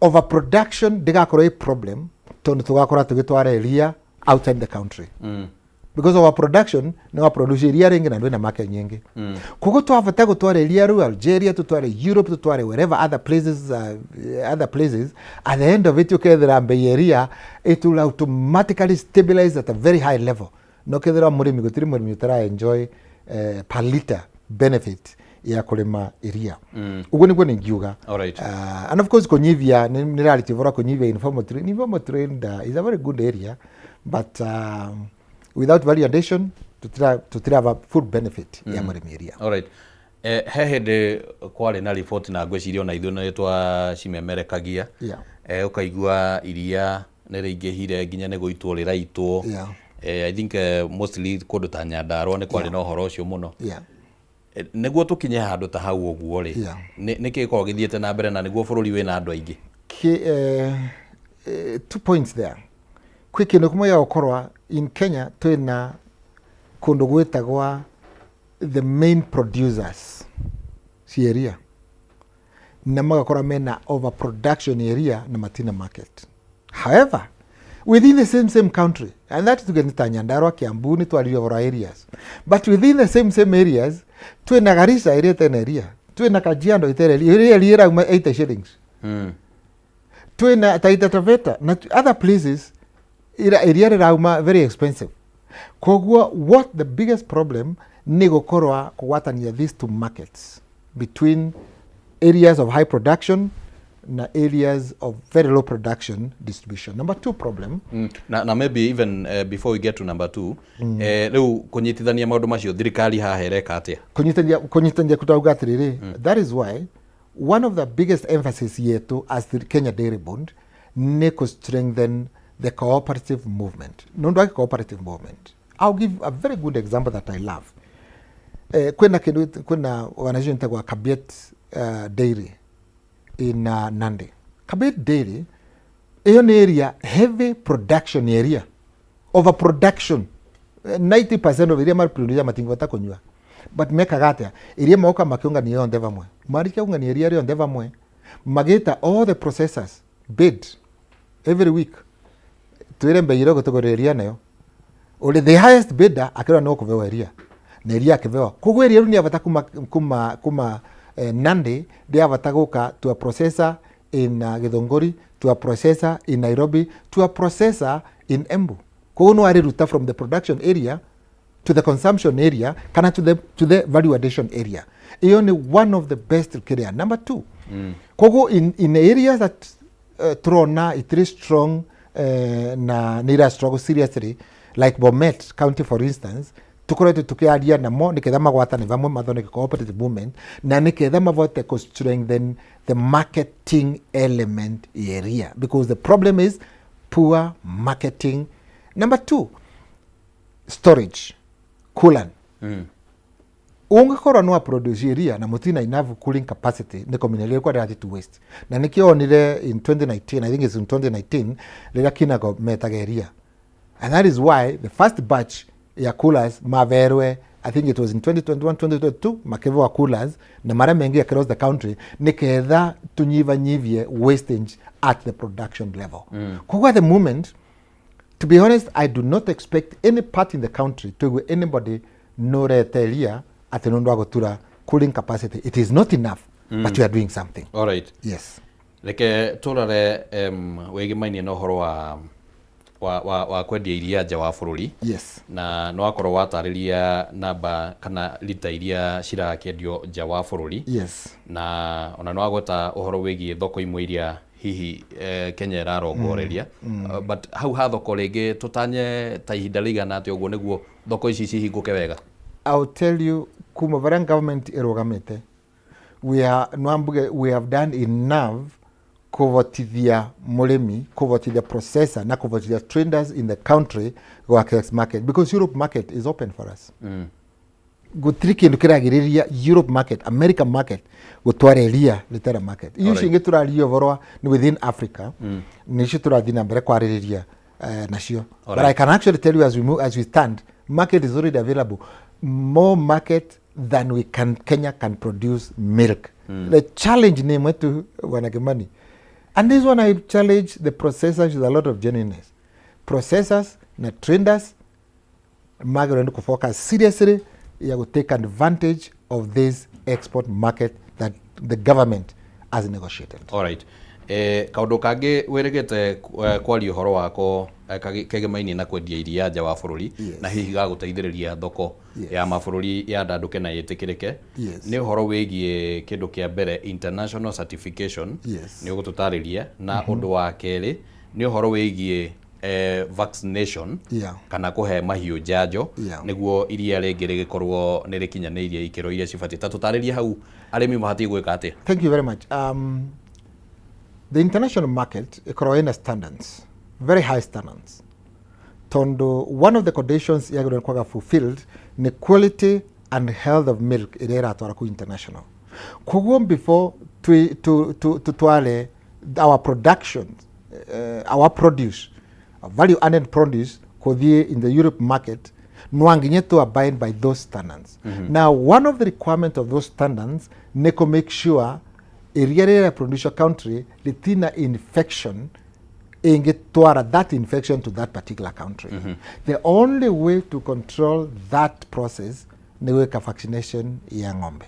Speaker 2: Overproduction digakora a problem tonu tugakora tugitwara iriia outside the country. Because overproduction no produce iriia ringi na ndwena market nyingi. Kuko twavata gutwara iriia ru Algeria, tutware Europe, tutware wherever other places at the end of it ukethera bei iriia it will automatically stabilize at a very high level. No kethera murimi gutiri murimi utara enjoy per liter benefit ya kulima iriia. Ugo niguo ningiuga. And of course konyivia ni reality vora konyivia informal trade is a very good area, but without value addition to have a full benefit ya murimi iriia.
Speaker 1: Alright. Hehede kwale na report na gwecirio na ithuno twa cimemerekagia. Ukaigua iriia nirigihire nginya ne guitwo riraitwo. I think mostly kundu ta Nyandarua ni kwale no horo ucio muno. Niguo tukinye handu ta hau uguo ri niki ko githiete na mbere na niguo bururi wina andu aingi.
Speaker 2: 2 points there. Quick no kuma ya okorwa in Kenya twina kundu gwetagwa the main producers si area na magakora mena overproduction area na matina market. However, within the same country, and that is to Nyandarua, Kiambu, ni twali over areas, but within the same areas twina Garissa area tena area, twina Kajiado area 80 shillings, twina Taita Taveta na other places area rauma very expensive. Kogwa what the biggest problem ni gukorwa kuwatania these two markets between areas of high production na areas of very low production distribution. Number 2 problem.
Speaker 1: Na maybe even before we get to number 2, leo kunyitithania maundu macio thirikari hahereka atia?
Speaker 2: Kunyitithania kutauga atiriri. That is why one of the biggest emphasis yetu as the Kenya Dairy Board ni ku strengthen the cooperative movement. Nondoa cooperative movement. I'll give a very good example that I love. Kuna organization kwa Kabet Dairy in Nandi. Kabet Dairy is an area, heavy production area, overproduction. 90% of area produce matingota konywa. But meka gata area maoka makiunga ni ondeva mwe. Marika unga ni area ondeva mwe. magita all the processors bid every week twire mbei iro gutugoreria nayo uri the highest bidder akira no kuvewa iria na iria akivewa koguo iria ni avata kuma Nandi they avata guka to a processor in Githunguri, to a processor in Nairobi, to a processor in Embu. Koguo no ari ruta from the production area to the consumption area kana to the value addition area. Iyo ni one of the best area. Number two, koguo in areas that Trona it is strong na nira struggle seriously like Bomet County for instance, tukoretwo tukiaria namo niketha magwatane vamwe mathondeke cooperative movement na niketha mavote to strengthen the marketing element area because the problem is poor marketing. Number two, storage coolant. Ungikorwo no produce iria na mutina enough cooling capacity ni kominele kwa ready to waste na nikionire in 2019, I think it's in 2019 rira kinago metageria, and that is why the first batch ya coolers maverwe, I think it was in 2021 2022 makevo coolers na mara mengi across the country niketha tunyivanyivie wastage at the production level. Kwa the moment, to be honest, I do not expect any part in the country to anybody no retelia at an ondoagotura cooling capacity. It is not enough, but we are doing something.
Speaker 1: All right.
Speaker 2: Yes.
Speaker 1: Like turare wegi maini no horo wa kwendia iria nja wa bururi.
Speaker 2: Yes.
Speaker 1: Na no akorwo watariria namba kana lita iria cirakendio nja wa bururi.
Speaker 2: Yes.
Speaker 1: Na ona no agweta uhoro wegi thoko imwe iria hihi Kenya irarongoreria but hau ha thoko ringi tutanye ta ihinda rigana ati uguo niguo thoko ici cihinguke wega.
Speaker 2: I'll tell you, kuma varan government irogamete, we have done enough kuvotithia murimi, kuvotithia processor na kuvotithia traders in the country go access market because Europe market is open for us. Gutiri kindu kiragiriria Europe market, American market gutware iria litera market. Iyo shinge turario vorwa ni within Africa. Nishi turathina mbere kwaririria nacio. But I can actually tell you as we stand, market is already available. More market than Kenya can produce milk. The challenge ni mwetu wanakimani. And this one I challenge the processors with a lot of genuineness. Processors na traders magaro to focus seriously ya to take advantage of this export market that the government has negotiated.
Speaker 1: All right. Kaundu kangi wiregete kwari uhoro wako kegemaini na kwendia iria nja wa bururi na hihi ga guteithiriria thoko ya mabururi ya ndanduke na yitikirike ni uhoro wigie kindu kia mbere international certification ni ugututariria na undu wa keri ni uhoro wigie vaccination kana kuhe mahiu njanjo niguo iria ringi rigikorwo ni rikinyanirie ikiro iria cibati tatutariria hau arimi mahati gwika ati.
Speaker 2: Thank you very much. The international market ikorwo standards, very high standards. Tondo, one of the conditions yagonkwaga fulfilled ni quality and health of milk irera twaraku international. Koguo before to twale our production, our produce, value added produce kodie in the Europe market nwanginye to abide by those standards. Now one of the requirements of those standards ne to make sure area producer country litina infection ingetwara that infection to that particular country. The only way to control that process ni weka vaccination ya ng'ombe.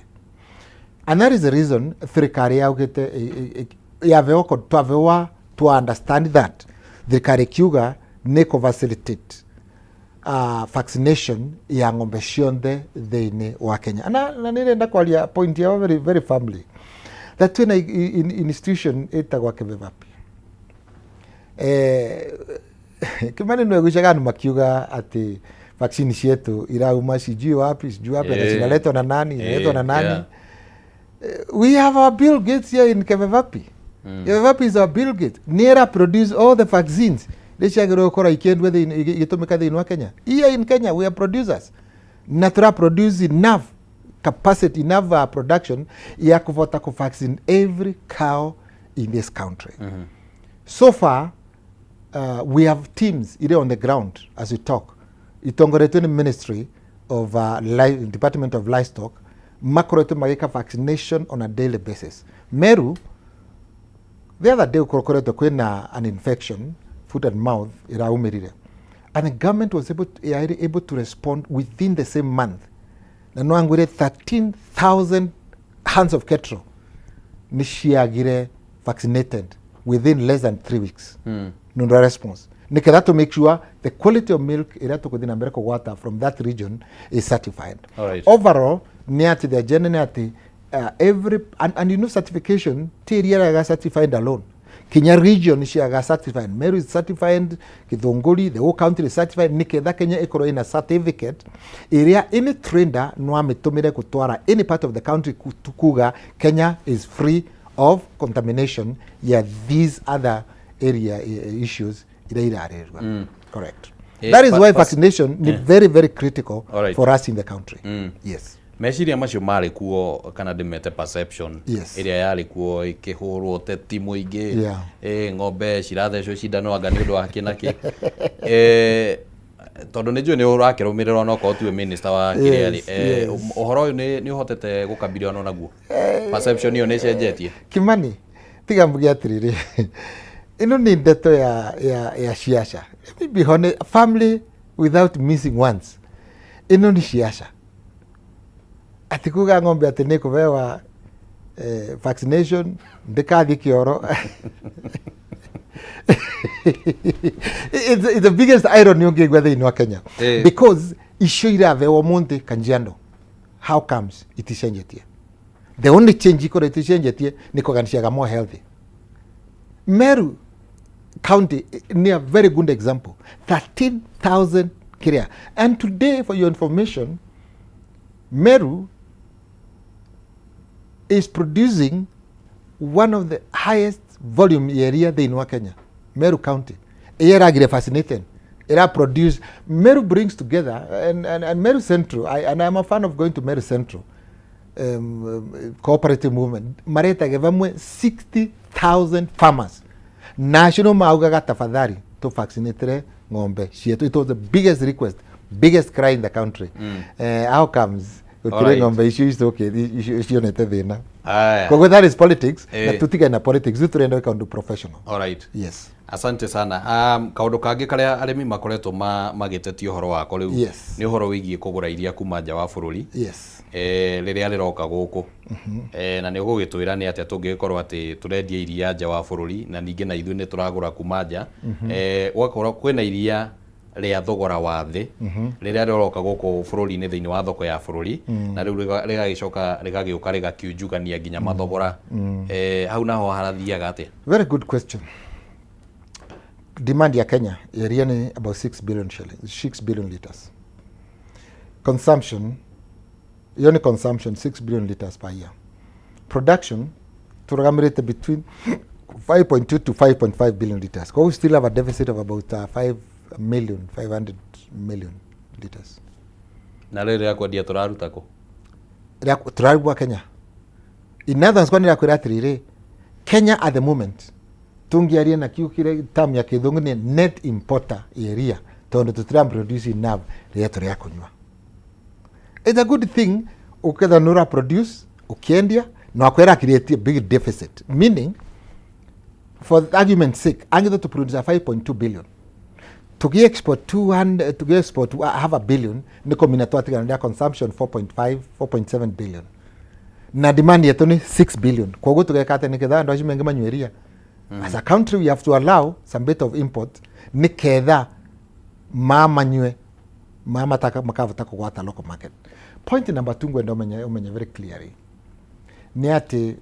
Speaker 2: And that is the reason thirikari yaugite yaveoko twavewa to understand that thirikari kiuga ni ko facilitate vaccination ya ng'ombe cionthe thiini wa Kenya. Na nirenda kwaria point ya very very firmly that when institution itagwa kivevapi kimani no gucaga no makiuga ati vaccine cietu irauma sijui wapi na zinaletwa na nani we have our Bill Gates here in Kevevapi. Kevevapi is our Bill Gates. Nera produce all the vaccines deshagiro kora ikendwe igitumika thini wa Kenya. Here in Kenya we are producers. Natural produce enough capacity, enough production ya kuvota ku vaccine every cow in this country. So far we have teams either on the ground as we talk. Itongoretwe ni Ministry of Department of Livestock makoretwe magika vaccination on a daily basis. Meru the other day ukokoretwo kwina an infection foot and mouth iraumirire, and the government was able to respond within the same month. Na no angwire 13,000 hands of cattle ni ciagire vaccinated within less than 3 weeks. No response. Niketha to make sure the quality of milk ira tukuthina mbere kugwata from that region is certified. Overall, ni ati the agenda ati every and you know certification area ga certified alone. Kenya region is certified, Meru is certified, Kithongoli, the whole country is certified. Niketha Kenya ikoro in a certificate area any trader no ametumire kutwara any part of the country kuga Kenya is free of contamination. These other area issues correct. That is why vaccination is very, very critical for us in the country. Yes.
Speaker 1: Meciria macio mari kuo kana ndimete perception iria yari kuo ikihurwo teti muingi ng'ombe cirathecwo cindano anga ni undu wa kinaki tondu ni njui ni urakirumirirwa no ko tuwe minister wa kiriari uhoro uyu ni uhotete gukabilia no naguo perception iyo ni cenjetie
Speaker 2: Kimani tiga mbugi atiriri ino ni ndeto ya siasa. Let me be honest, family without missing once ino ni siasa. Ati kuga ng'ombe ati ni kuvewa vaccination ndikathi kioro. It's the biggest irony ungegwa thiini wa Kenya because isho iravewa monte Kajiado. How comes it is cenjetie? The only change ikore it is cenjetie ni kuganishaga more healthy. Meru County near very good example, 13,000 kiria, and today for your information, Meru is producing one of the highest volume area in Kenya. Meru County. Era gire fascinating. Era produce. Meru brings together and Meru Central. And I'm a fan of going to Meru Central. Cooperative movement. Mareta gevamwe 60,000 farmers. National maugaga tafadhali to vaccinate ng'ombe. It was the biggest request, biggest cry in the country. How comes? Ng'ombe issue is okay. Issue nete thina. Kwa that is politics. Na tutika na politics. Tutuenda weka ndu professional.
Speaker 1: All right.
Speaker 2: Yes.
Speaker 1: Asante sana. Kaundu kangi karia arimi makoretwo magetetio horo wako riu ni horo wigie kugura iria kuma nja wa bururi.
Speaker 2: Yes.
Speaker 1: Riria riroka guku na ni gugitwira ni atia tungikorwo ati turendia iria nja wa bururi na ningi na ithu ni turagura kuma nja gwakora kwina iria ria thogora wa thi riria riroka guku bururi ni thiini wa thoko ya bururi na riu rigagicoka rigagiuka rigakiunjugania nginya mathogora hau naho harathiaga atia?
Speaker 2: Very good question. Demand ya Kenya iria ni about 6 billion liters. Consumption, only consumption 6 billion liters per year. Production turagamrete between 5.2 to 5.5 billion liters. We still have a deficit of about 500 million liters.
Speaker 1: Na rere yakwa dia turaruta ko
Speaker 2: turarugwa Kenya. In others kwani ya kwiratirire Kenya at the moment tungiaria na kiukire tam ya kithungu ni net importer area tondu tutram produce enough rieto ria kunywa. It's a good thing uketha nura produce ukiendia na akwera create a big deficit, meaning for argument's sake angitho to produce 5.2 billion to export 200 to export half a billion ni komina twatiga na consumption 4.7 billion na demand yetu ni 6 billion kwa gutu gekate ni ketha ndo ajimenge manyweria. As a country we have to allow some bit of import ni ketha mama taka makavata kugwata local market. Point number 2 ngwenda umenye very clearly ni ati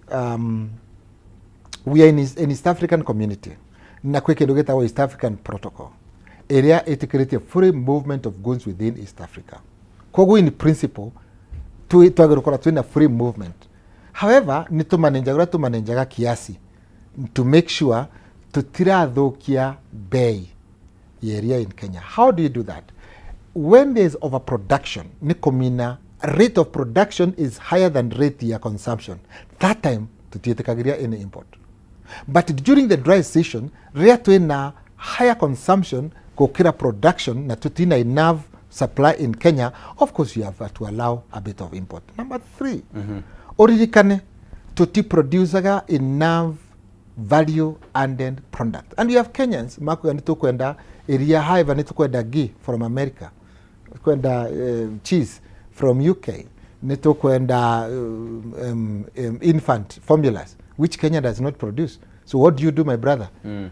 Speaker 2: we are in East African community na kweke ndogeta wa East African protocol area it create a free movement of goods within East Africa. Kogo in principle tuagirukora tuina free movement. However ni tumanenjaga kiasi to make sure tutirathukia bei area in Kenya. How do you do that? When there is overproduction, nikomina rate of production is higher than rate ya consumption. That time tutitekagiria any import. But during the dry season, rea tuena higher consumption kokira production na tutina enough supply in Kenya. Of course you have to allow a bit of import. Number 3, oririkane tuti produce enough value added product. And we have Kenyans mako nitukwenda iriia hive nitukwenda ghee from America, kwenda cheese from UK, nitukwenda infant formulas which Kenya does not produce. So what do you do, my brother?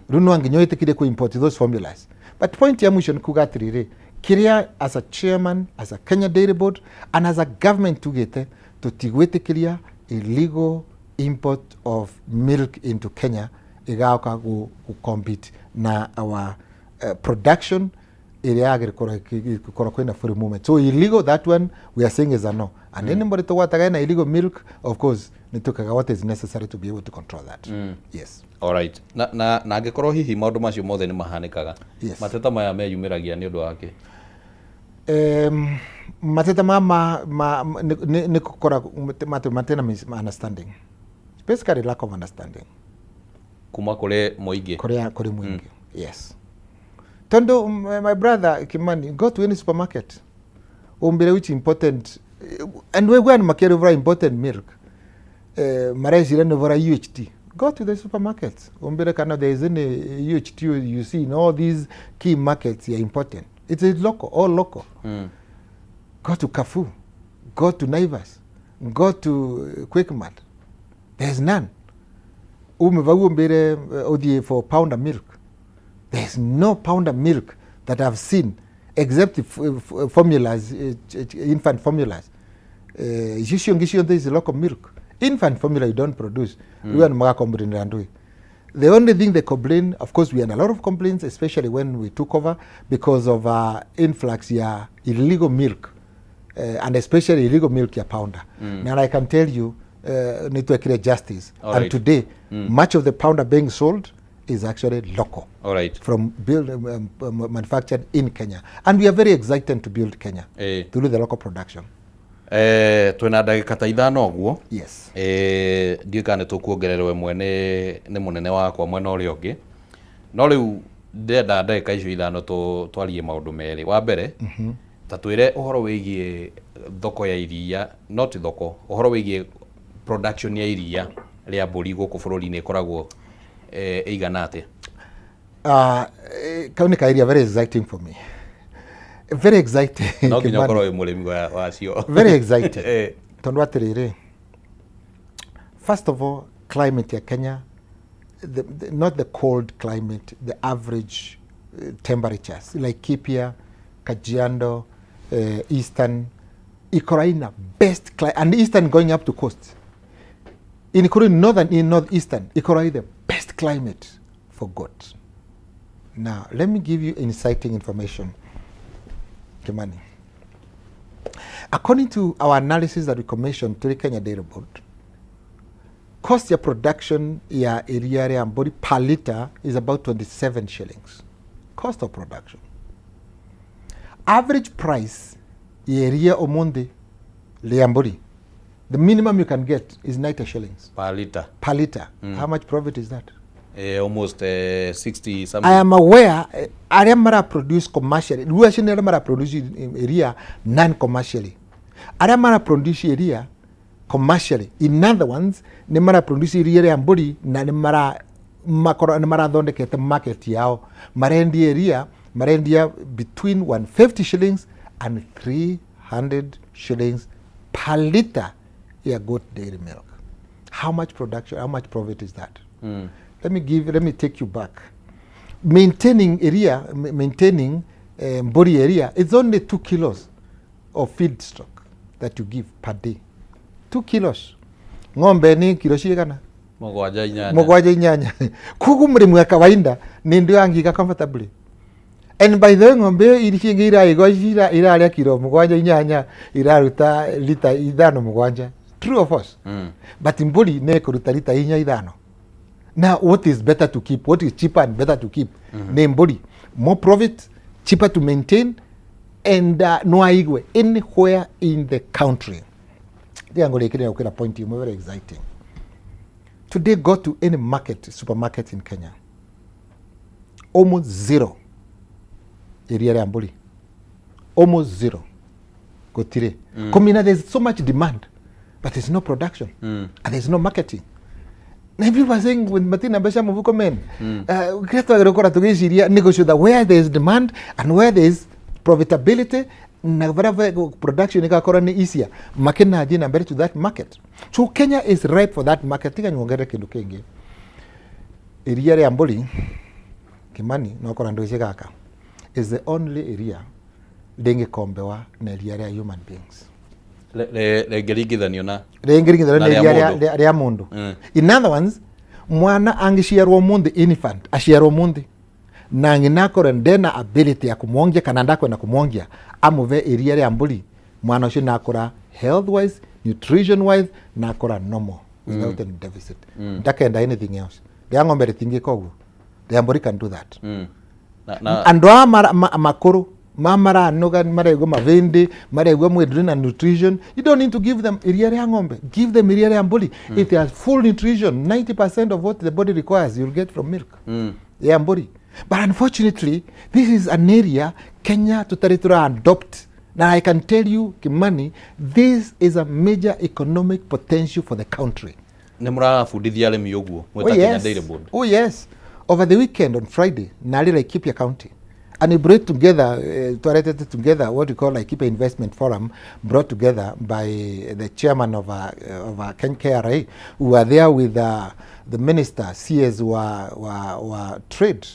Speaker 2: Runo anginyoite kide ku import those formulas. But point ya mwisho nikuga atiriri, kiria as a chairman, as a Kenya Dairy Board, and as a government tugete tutigwete kiria illegal import of milk into Kenya igauka ku compete na our production area agriculture kwenda free movement. So illegal, that one we are saying is a no. And anybody to what again illegal milk, of course nitukaga what is necessary to be able to control that. Yes.
Speaker 1: All right. Na angikorwo hihi maundu macio mothe ni mahanikaga.
Speaker 2: Yes.
Speaker 1: Mateta maya meyumiragia ni undu wake.
Speaker 2: Mateta mama ni kukora matena misunderstanding. Basically lack of understanding.
Speaker 1: Kuma kule moige.
Speaker 2: Kuri mwingi. Yes. Tondo, my brother Kimani, go to any supermarket. Umbile which important, and we go and market over important milk. Marezi run over a UHT. Go to the supermarket. Umbile kana there is any UHT you see in all these key markets are important. It is local, all local. Go to Carrefour. Go to Naivas. Go to Quickmart. There's none. Umbile ODA for pound of milk. There's no pound of milk that I've seen except formulas, infant formulas. There is local milk. Infant formula you don't produce. The only thing they complain, of course, we had a lot of complaints, especially when we took over, because of influx illegal milk, and especially illegal milk pounder. Now I can tell you, need to create justice. All and right. Today, much of the pounder being sold is actually local. All right. From manufactured in Kenya. And we are very excited to build Kenya through the local production.
Speaker 1: Twina ndagika ta ithano guo.
Speaker 2: Yes.
Speaker 1: Ndiuka ni tukuongererwe mwene ni munene wakwa mwena uri ungi. No riu ndenda ndagika icio ithano twarie maundu meri. Wa mbere, ta twire uhoro wigie thoko ya iriia, not thoko, uhoro wigie production ya iriia ria mburi guku bururi-ini ikoragwo igana atia?
Speaker 2: Kaunika area very exciting for me. Very exciting.
Speaker 1: No kinya korwo wi murimi wa cio.
Speaker 2: Very exciting. Tondu atiriri. First of all, climate ya Kenya, not the cold climate, the average temperatures like Kipia, Kajiado, Eastern, Ikoraina, best climate, and Eastern going up to coast. In northern, in northeastern, Ikorai the best climate for goat. Now, let me give you inciting information, Kimani. According to our analysis that we commissioned to the Kenya Dairy Board, cost of production ya iriia and body per liter is about 27 shillings. Cost of production. Average price ya iriia omonde liambori, the minimum you can get is 90 shillings.
Speaker 1: Per liter.
Speaker 2: Per liter. How much profit is that?
Speaker 1: Almost 60 something.
Speaker 2: I am aware, I mara produce commercially. We actually mara produce iriia non-commercially. I mara produce iriia commercially. In other ones, ne mara produce iriia amburi na ne mara dhonde kete market yao. Marendi iriia, between 150 shillings and 300 shillings per liter ya goat dairy milk. How much production, how much profit is that? Let me take you back. Maintaining body area, it's only 2 kilos of feed stock that you give per day. 2 kilos. Ng'ombe ni kilo shigana? Mogwaja inyanya. Kugu mrimu ya kawaida ni ndio angika comfortably. And by the way, ng'ombe irishinga ira kilo mogwaja inyanya iraruta lita ithano mogwaja. True or false? But in body ne kuruta lita inya ithano. Now, what is better to keep? What is cheaper and better to keep? Name body. More profit, cheaper to maintain, and no aigwe anywhere in the country. They are going to point you very exciting. Today, go to any market, supermarket in Kenya. Almost zero. Iriia ambuli. Almost zero. Go tire. Kumina, there's so much demand, but there's no production, and there's no marketing. Na people are saying with matina besha muvuko men. Kreto agrekora tugeciria negotiate where there is demand and where there is profitability na whatever production ikakora ni easier. Makena ajina mbele to that market. So Kenya is ripe for that market. Tika nyongere kindu kingi. Iriia ya Mbuli Kimani nokora ndo kaka is the only area dengi kombewa na iriia ya human beings.
Speaker 1: Le gerigithanio na
Speaker 2: iriia ya mundu. In other ones, mwana angishiarwo mundu infant ashiarwo mundu na nginakora ndena ability ya kumwongia kana ndakwe na kumwongia amuve iriia ya Mbuli mwana ucio nakora health wise, nutrition wise nakora normal without any deficit. Ndakenda anything else. The ng'ombe ritingi kogu. The Mbuli can do that. And makuru mamara noga marego mavindi marego mwedrin and nutrition. You don't need to give them iriia ya ng'ombe. Give them iriia ya Mbuli. If they are full nutrition, 90% of what the body requires you'll get from milk. Ya Mbuli. But unfortunately, this is an area Kenya to territory adopt. Now I can tell you, Kimani, this is a major economic potential for the country. Oh yes. Over the weekend on Friday, Nali Laikipia County, and we brought together, what we call Laikipia Investment Forum, brought together by the chairman of KRA, who were there with the minister, CS wa trade,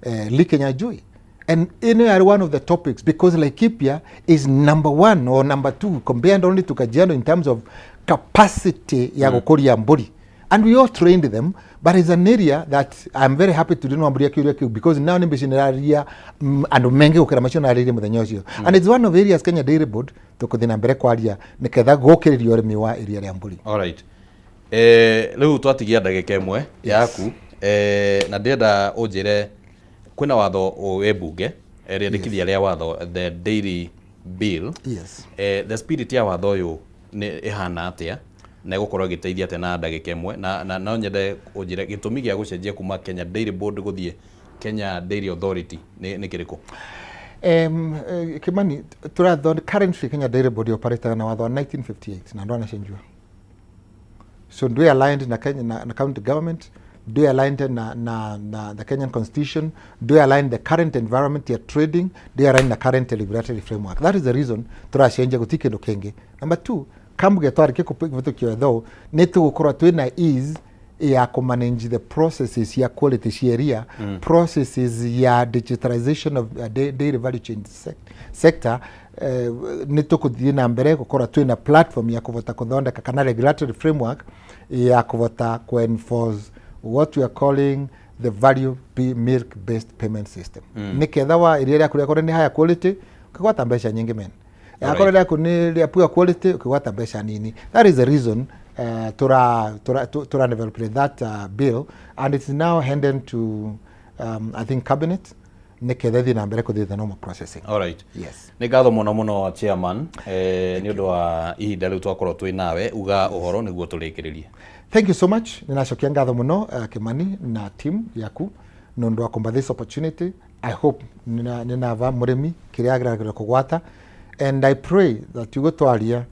Speaker 2: Likenya Jui. And are one of the topics, because Laikipia is number 1 or number 2, compared only to Kajiado in terms of capacity ya gukuri ya Mbuli. And we all trained them, but it's an area that I'm very happy to do because now ni area and menge ukaramasho na area muthanyocio. And it's one of areas Kenya Dairy Board to kuthina mbere kwaria niketha gukiririo urimi wa area ya Mbuli.
Speaker 1: All right. Leo twatigia ndagika imwe yaku na ndenda unjire kwina watho webunge riandikithia ria watho the dairy bill.
Speaker 2: Yes.
Speaker 1: The spirit ya watho uyu ni ihana atia na gukorwo giteithia tena ndagika imwe na nyende unjire gitumi gia gucenjia kuma Kenya Dairy Board guthie Kenya Dairy Authority ni kiriko?
Speaker 2: Kimani currently Kenya Dairy Board operator na watho 1958 na ndo anashenjua. So do aligned na Kenya na county government, do aligned na the Kenyan constitution, do aligned the current environment ya trading, do aligned the current regulatory framework. That is the reason turashenjia gutike ndo kenge. Number 2, kambuge twarike kuvitukio though netu gukora twina ease ya manage the processes ya quality sheria, processes ya digitalization of dairy value chain sector, netu kuthie na mbere gukora twina platform ya kuvota kuthondeka kana regulatory framework ya kuvota enforce what we are calling the value milk based payment system. Niketha wa iriia kuria kore ni higher quality ukigwata mbeca nyingi men. Akora ya kuni poor quality ukigwata mbeca nini. That is the reason to develop that bill, and it's now handed to I think cabinet niketha thi na mbere kuthie the normal processing.
Speaker 1: All right.
Speaker 2: Yes.
Speaker 1: Ni ngatho muno chairman ni undu wa ihinda riu twakorwo twi nawe uga uhoro niguo turikiririe.
Speaker 2: Thank you so much. Ninachokia ngatho muno Kimani na team yaku nundu wa kumba this opportunity. I hope ninava murimi kiria agragira kugwata, and I pray that you go twaria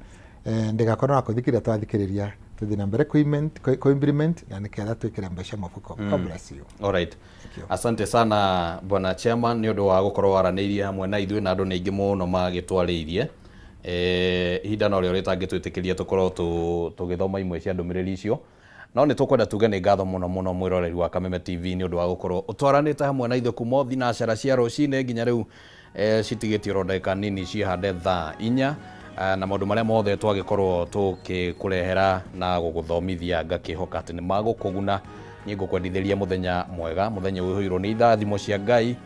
Speaker 2: ndigakorwo na kuthikira twathikiriria tuthi na mbere implement na niketha twikire mbeca mafuko. God bless you.
Speaker 1: All right. Asante sana bwana chairman ni undu wa gukorwo waraniirie hamwe na ithuĩ na andu ningi muno magitwariirie ihinda no rio ritangitwitikiria tukorwo tugithoma imwe cia ndumiriri icio, no ni tukwenda tuge ni ngatho muno mwiroreri wa Kameme TV ni undu wa gukorwo utwaranite hamwe na ithuĩ kuma thinacara cia rucine nginya riu citigitio rodeka nini cihande thaa 4 na maundu maria mothe twagikorwo tukikurehera na guguthomithia ngakihoka ati ni magukuguna. Ni ngukwendithĩria muthenya mwega, muthenya uhuirwo ni ithathimo cia Ngai.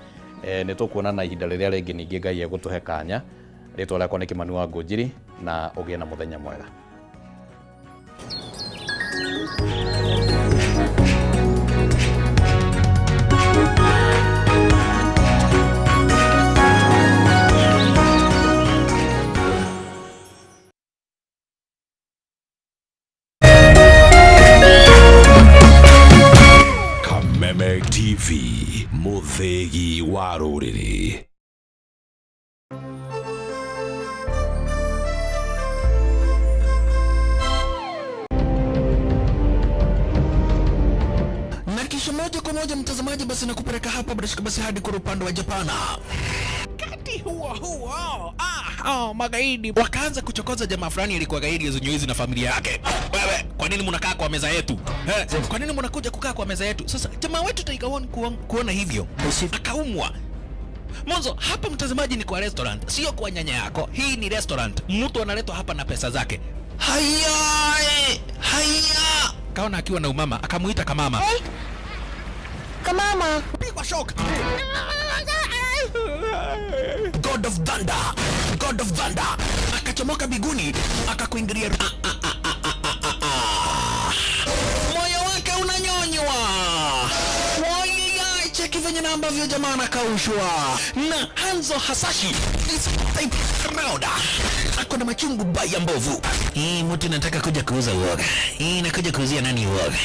Speaker 1: Ni tukuona na ihinda riria ringi ningi Ngai egutuhe kanya. Ritwa riakwa ni Kimani wa Ngunjiri na ugie na muthenya mwega.
Speaker 3: Kameme TV, muthegi wa rũrĩrĩ.
Speaker 1: kwa moja mtazamaji, basi nakupeleka hapa basi hadi kwa upande wa Japana. Kati huo magaidi wakaanza kuchokoza jamaa fulani alikuwa gaidi Zunyuizi na familia yake. Wewe, kwa nini mnakaa kwa meza yetu? Kwa nini mnakuja kukaa kwa meza yetu? Sasa jamaa wetu Taikawon kuona hivyo akaumwa. Mwanzo hapa mtazamaji ni kwa restaurant, sio kwa nyanya yako. Hii ni restaurant. Mtu analetwa hapa na pesa zake. Haya! Kaona akiwa na umama, akamuita kamama. Hey. Kamama, pigwa shock. God of Thunder. Akachomoka biguni, akakuingilia. Moyo wake unanyonywa. Cheki venye na ambavyo jamaa anakaushwa. Na Hanzo Hasashi is type Rauda. Ako na machungu baya mbovu. Mtu nataka kuja kuuza uoga. Nakuja kuuzia nani uoga?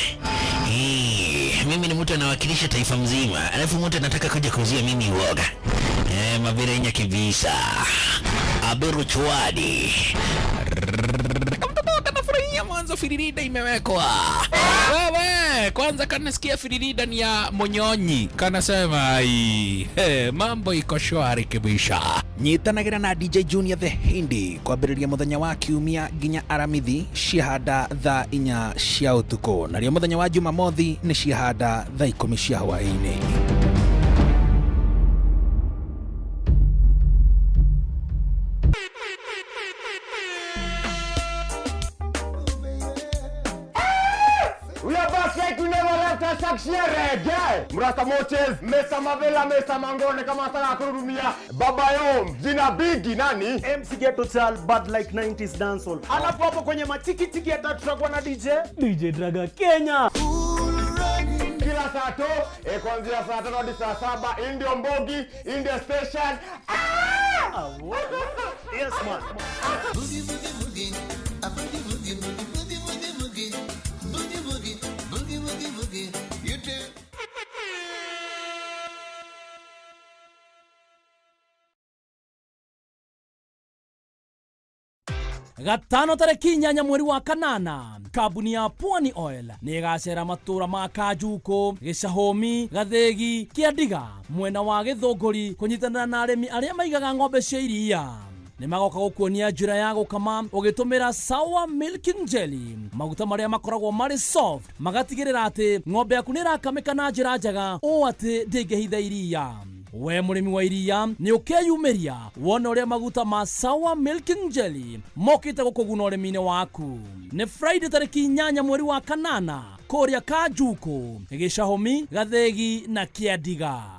Speaker 1: Mimi ni mtu anawakilisha taifa mzima. Alafu mtu anataka kuja kuuzia mimi uoga. Mabirenya kibisa. Aberu chwadi. Mwanzo firirida imewekwa. Wewe, kwanza kanasikia firirida ni ya Monyonyi. Kanasema mambo iko shwari kibisha. Nyitanagira na DJ Junior the Hindi kwambĩrĩria muthenya wa kiumia nginya aramithi ciahanda thaa 4 cia utuko. Nario muthenya wa Jumamothi ni ciahanda thaa 10 cia hwaĩ-inĩ.
Speaker 4: Mrasta Moches, Mesa Mavela, Mesa Mangone, kama sana kurumia. Baba Yom, jina bigi nani?
Speaker 5: MC Ghetto Chal, bad like 90s dancehall.
Speaker 4: Alafu hapo kwenye matiki atatrackwa na
Speaker 5: DJ Draga Kenya.
Speaker 4: Kila saa to, kuanzia saa 5 hadi saa 7, Indio Mbogi, India Station.
Speaker 5: Yes man.
Speaker 6: Boogie boogie boogie, a boogie boogie boogie boogie boogie boogie, boogie boogie boogie boogie boogie. You do.
Speaker 7: Gatano tariki 8 mweri wa kanana, kambuni ya Pwani Oil ni igacera matura ma Kajuko, Gicahomi, Gathegi, Kiandiga, mwena wa Githunguri kunyitanira na arimi aria maigaga ng'ombe cia iriia. Ni magoka gukuonia njira ya gukama ugitumira Sour Milking Jelly, maguta maria makoragwo mari soft, magatigirira ati ng'ombe yaku ni rakamika na njira njega o ati ndingehitha iriia. We murimi wa iriia ni ukeyumiria wona uria maguta ma Sour Milking Jelly mokite gukuguna urimi-ini waku. Ni Friday tariki 8 mweri wa kanana, kuria Kajuko, Gicahomi, Gathegi na Kiandiga.